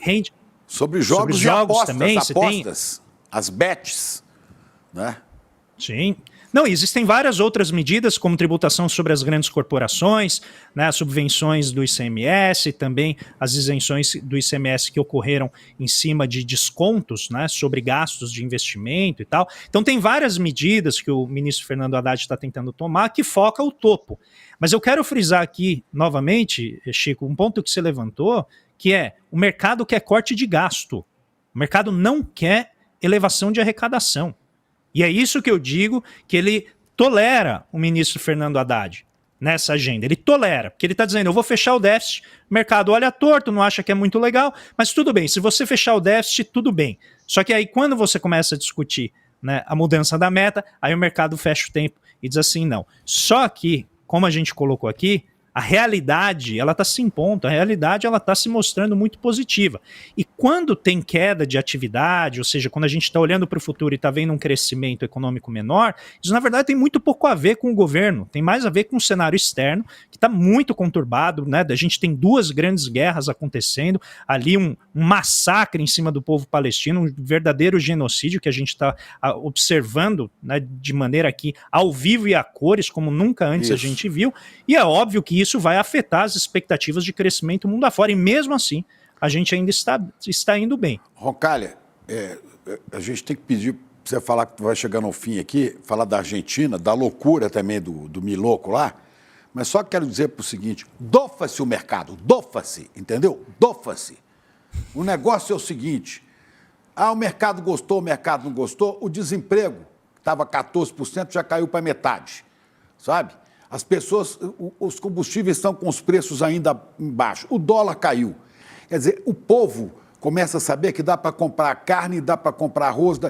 sobre jogos e apostas, também, apostas, as bets, né? Sim. Não, existem várias outras medidas, como tributação sobre as grandes corporações, né, as subvenções do ICMS, também as isenções do ICMS que ocorreram em cima de descontos, né, sobre gastos de investimento e tal. Então tem várias medidas que o ministro Fernando Haddad está tentando tomar que foca o topo. Mas eu quero frisar aqui, novamente, Chico, um ponto que você levantou, que é o mercado quer corte de gasto. O mercado não quer elevação de arrecadação. E é isso que eu digo, que ele tolera o ministro Fernando Haddad nessa agenda. Ele tolera, porque ele está dizendo, eu vou fechar o déficit, o mercado olha torto, não acha que é muito legal, mas tudo bem, se você fechar o déficit, tudo bem. Só que aí quando você começa a discutir, né, a mudança da meta, aí o mercado fecha o tempo e diz assim, não. Só que, como a gente colocou aqui, a realidade, ela está se impondo, a realidade ela está se mostrando muito positiva. E quando tem queda de atividade, ou seja, quando a gente está olhando para o futuro e está vendo um crescimento econômico menor, isso na verdade tem muito pouco a ver com o governo, tem mais a ver com o cenário externo, que está muito conturbado, né? A gente tem 2 grandes guerras acontecendo, ali um massacre em cima do povo palestino, um verdadeiro genocídio que a gente está observando, né, de maneira aqui ao vivo e a cores, como nunca antes a gente viu, e é óbvio que isso vai afetar as expectativas de crescimento mundo afora, e mesmo assim, a gente ainda está indo bem. Roncalha, a gente tem que pedir para você falar que vai chegando ao fim aqui, falar da Argentina, da loucura também do Miloco lá, mas só quero dizer para o seguinte, dofa-se o mercado, dofa-se, entendeu? Dofa-se. O negócio é o seguinte, o mercado gostou, o mercado não gostou, o desemprego, que estava 14%, já caiu para metade, sabe? As pessoas, os combustíveis estão com os preços ainda embaixo, o dólar caiu. Quer dizer, o povo começa a saber que dá para comprar carne, dá para comprar arroz.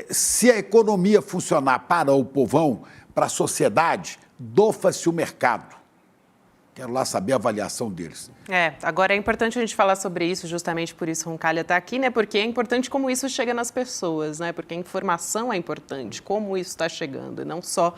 Se a economia funcionar para o povão, para a sociedade, dofa-se o mercado. Quero lá saber a avaliação deles. Agora é importante a gente falar sobre isso, justamente por isso o Roncalha está aqui, né? Porque é importante como isso chega nas pessoas, né? Porque a informação é importante, como isso está chegando, e não só,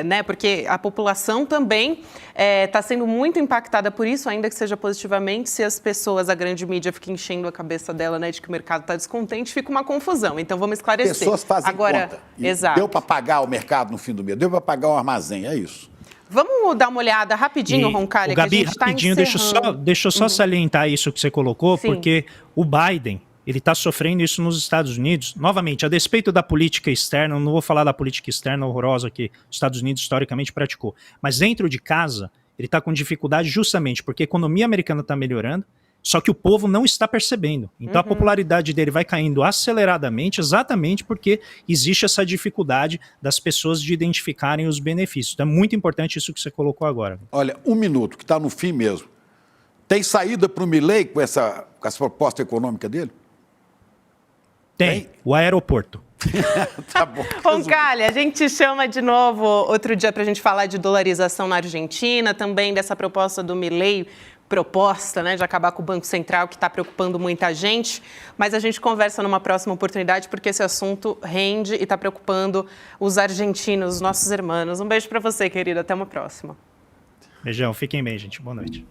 né? Porque a população também está sendo muito impactada por isso, ainda que seja positivamente, se as pessoas, a grande mídia, fica enchendo a cabeça dela, né? De que o mercado está descontente, fica uma confusão. Então vamos esclarecer. As pessoas fazem conta. Exato. Deu para pagar o mercado no fim do mês, deu para pagar o armazém, é isso. Vamos dar uma olhada rapidinho, Roncalha, que Gabi, a gente está rapidinho, deixa eu só salientar isso que você colocou, Sim. Porque o Biden, ele está sofrendo isso nos Estados Unidos, novamente, a despeito da política externa, eu não vou falar da política externa horrorosa que os Estados Unidos historicamente praticou, mas dentro de casa, ele está com dificuldade justamente porque a economia americana está melhorando, só que o povo não está percebendo. Então a popularidade dele vai caindo aceleradamente, exatamente porque existe essa dificuldade das pessoas de identificarem os benefícios. Então é muito importante isso que você colocou agora. Olha, 1 minuto, que está no fim mesmo. Tem saída para o Milei com essa proposta econômica dele? Tem, o aeroporto. Tá bom. Roncalha, a gente chama de novo outro dia para a gente falar de dolarização na Argentina, também dessa proposta do Milei, né, de acabar com o Banco Central, que está preocupando muita gente, mas a gente conversa numa próxima oportunidade, porque esse assunto rende e está preocupando os argentinos, os nossos irmãos. Um beijo para você, querida. Até uma próxima. Beijão. Fiquem bem, gente. Boa noite.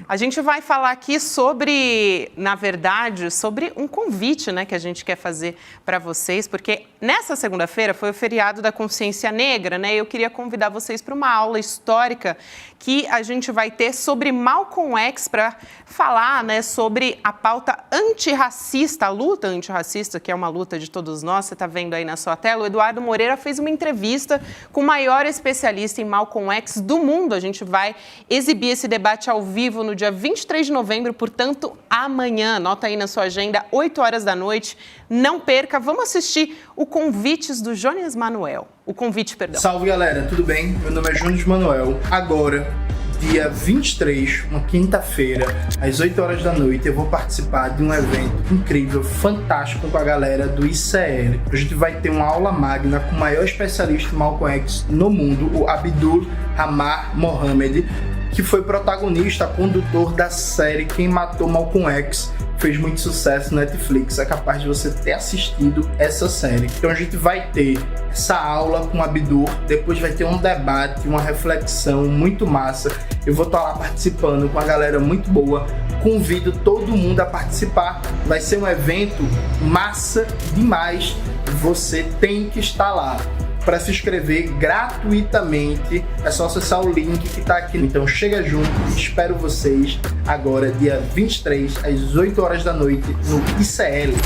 A gente vai falar aqui sobre, na verdade, sobre um convite, né, que a gente quer fazer para vocês, porque nessa segunda-feira foi o feriado da Consciência Negra, né? E eu queria convidar vocês para uma aula histórica que a gente vai ter sobre Malcolm X para falar, né, sobre a pauta antirracista, a luta antirracista, que é uma luta de todos nós. Você está vendo aí na sua tela. O Eduardo Moreira fez uma entrevista com o maior especialista em Malcolm X do mundo. A gente vai exibir esse debate ao vivo no dia 23 de novembro, portanto, amanhã. Anota aí na sua agenda, 8 horas da noite. Não perca. Vamos assistir o Convites do Jones Manuel. O convite, perdão. Salve, galera. Tudo bem? Meu nome é Jones Manuel. Agora, dia 23, uma quinta-feira, às 8 horas da noite, eu vou participar de um evento incrível, fantástico com a galera do ICL. A gente vai ter uma aula magna com o maior especialista em Malcolm X no mundo, o Abdul Hamar Mohamed, que foi protagonista, condutor da série Quem Matou Malcolm X, fez muito sucesso no Netflix. É capaz de você ter assistido essa série. Então a gente vai ter essa aula com o Abdul, depois vai ter um debate, uma reflexão muito massa. Eu vou estar lá participando com uma galera muito boa. Convido todo mundo a participar. Vai ser um evento massa demais. Você tem que estar lá. Para se inscrever gratuitamente, é só acessar o link que está aqui. Então chega junto, espero vocês agora, dia 23, às 8 horas da noite, no ICL.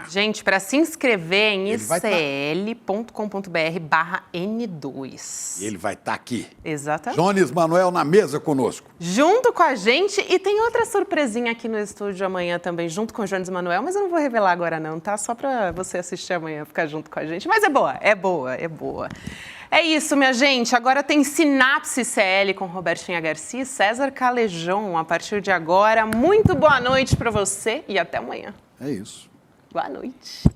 Gente, para se inscrever em icl.com.br/N2. E ele vai estar aqui. Exatamente. Jones Manuel na mesa conosco. Junto com a gente, e tem outra surpresinha aqui no estúdio amanhã também, junto com o Jones Manuel, mas eu não vou revelar agora não, tá? Só para você assistir amanhã, ficar junto com a gente. Mas é boa, é boa, é boa. É isso, minha gente. Agora tem Sinapse CL com Robertinha Garcia e César Calejão a partir de agora. Muito boa noite para você e até amanhã. É isso. Boa noite.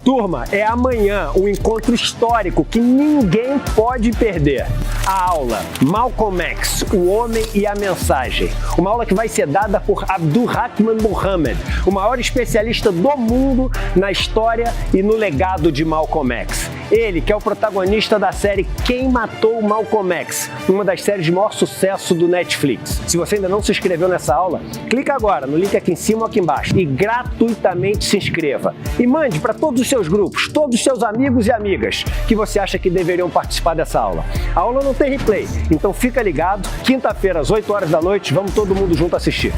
Turma, é amanhã um encontro histórico que ninguém pode perder. A aula Malcolm X, o homem e a mensagem. Uma aula que vai ser dada por Abdul Rahman Mohamed, o maior especialista do mundo na história e no legado de Malcolm X. Ele, que é o protagonista da série Quem Matou Malcolm X, uma das séries de maior sucesso do Netflix. Se você ainda não se inscreveu nessa aula, clica agora no link aqui em cima ou aqui embaixo e gratuitamente se inscreva. E mande para todos os seus grupos, todos os seus amigos e amigas que você acha que deveriam participar dessa aula. A aula não tem replay, então fica ligado. Quinta-feira, às 8 horas da noite, vamos todo mundo junto assistir.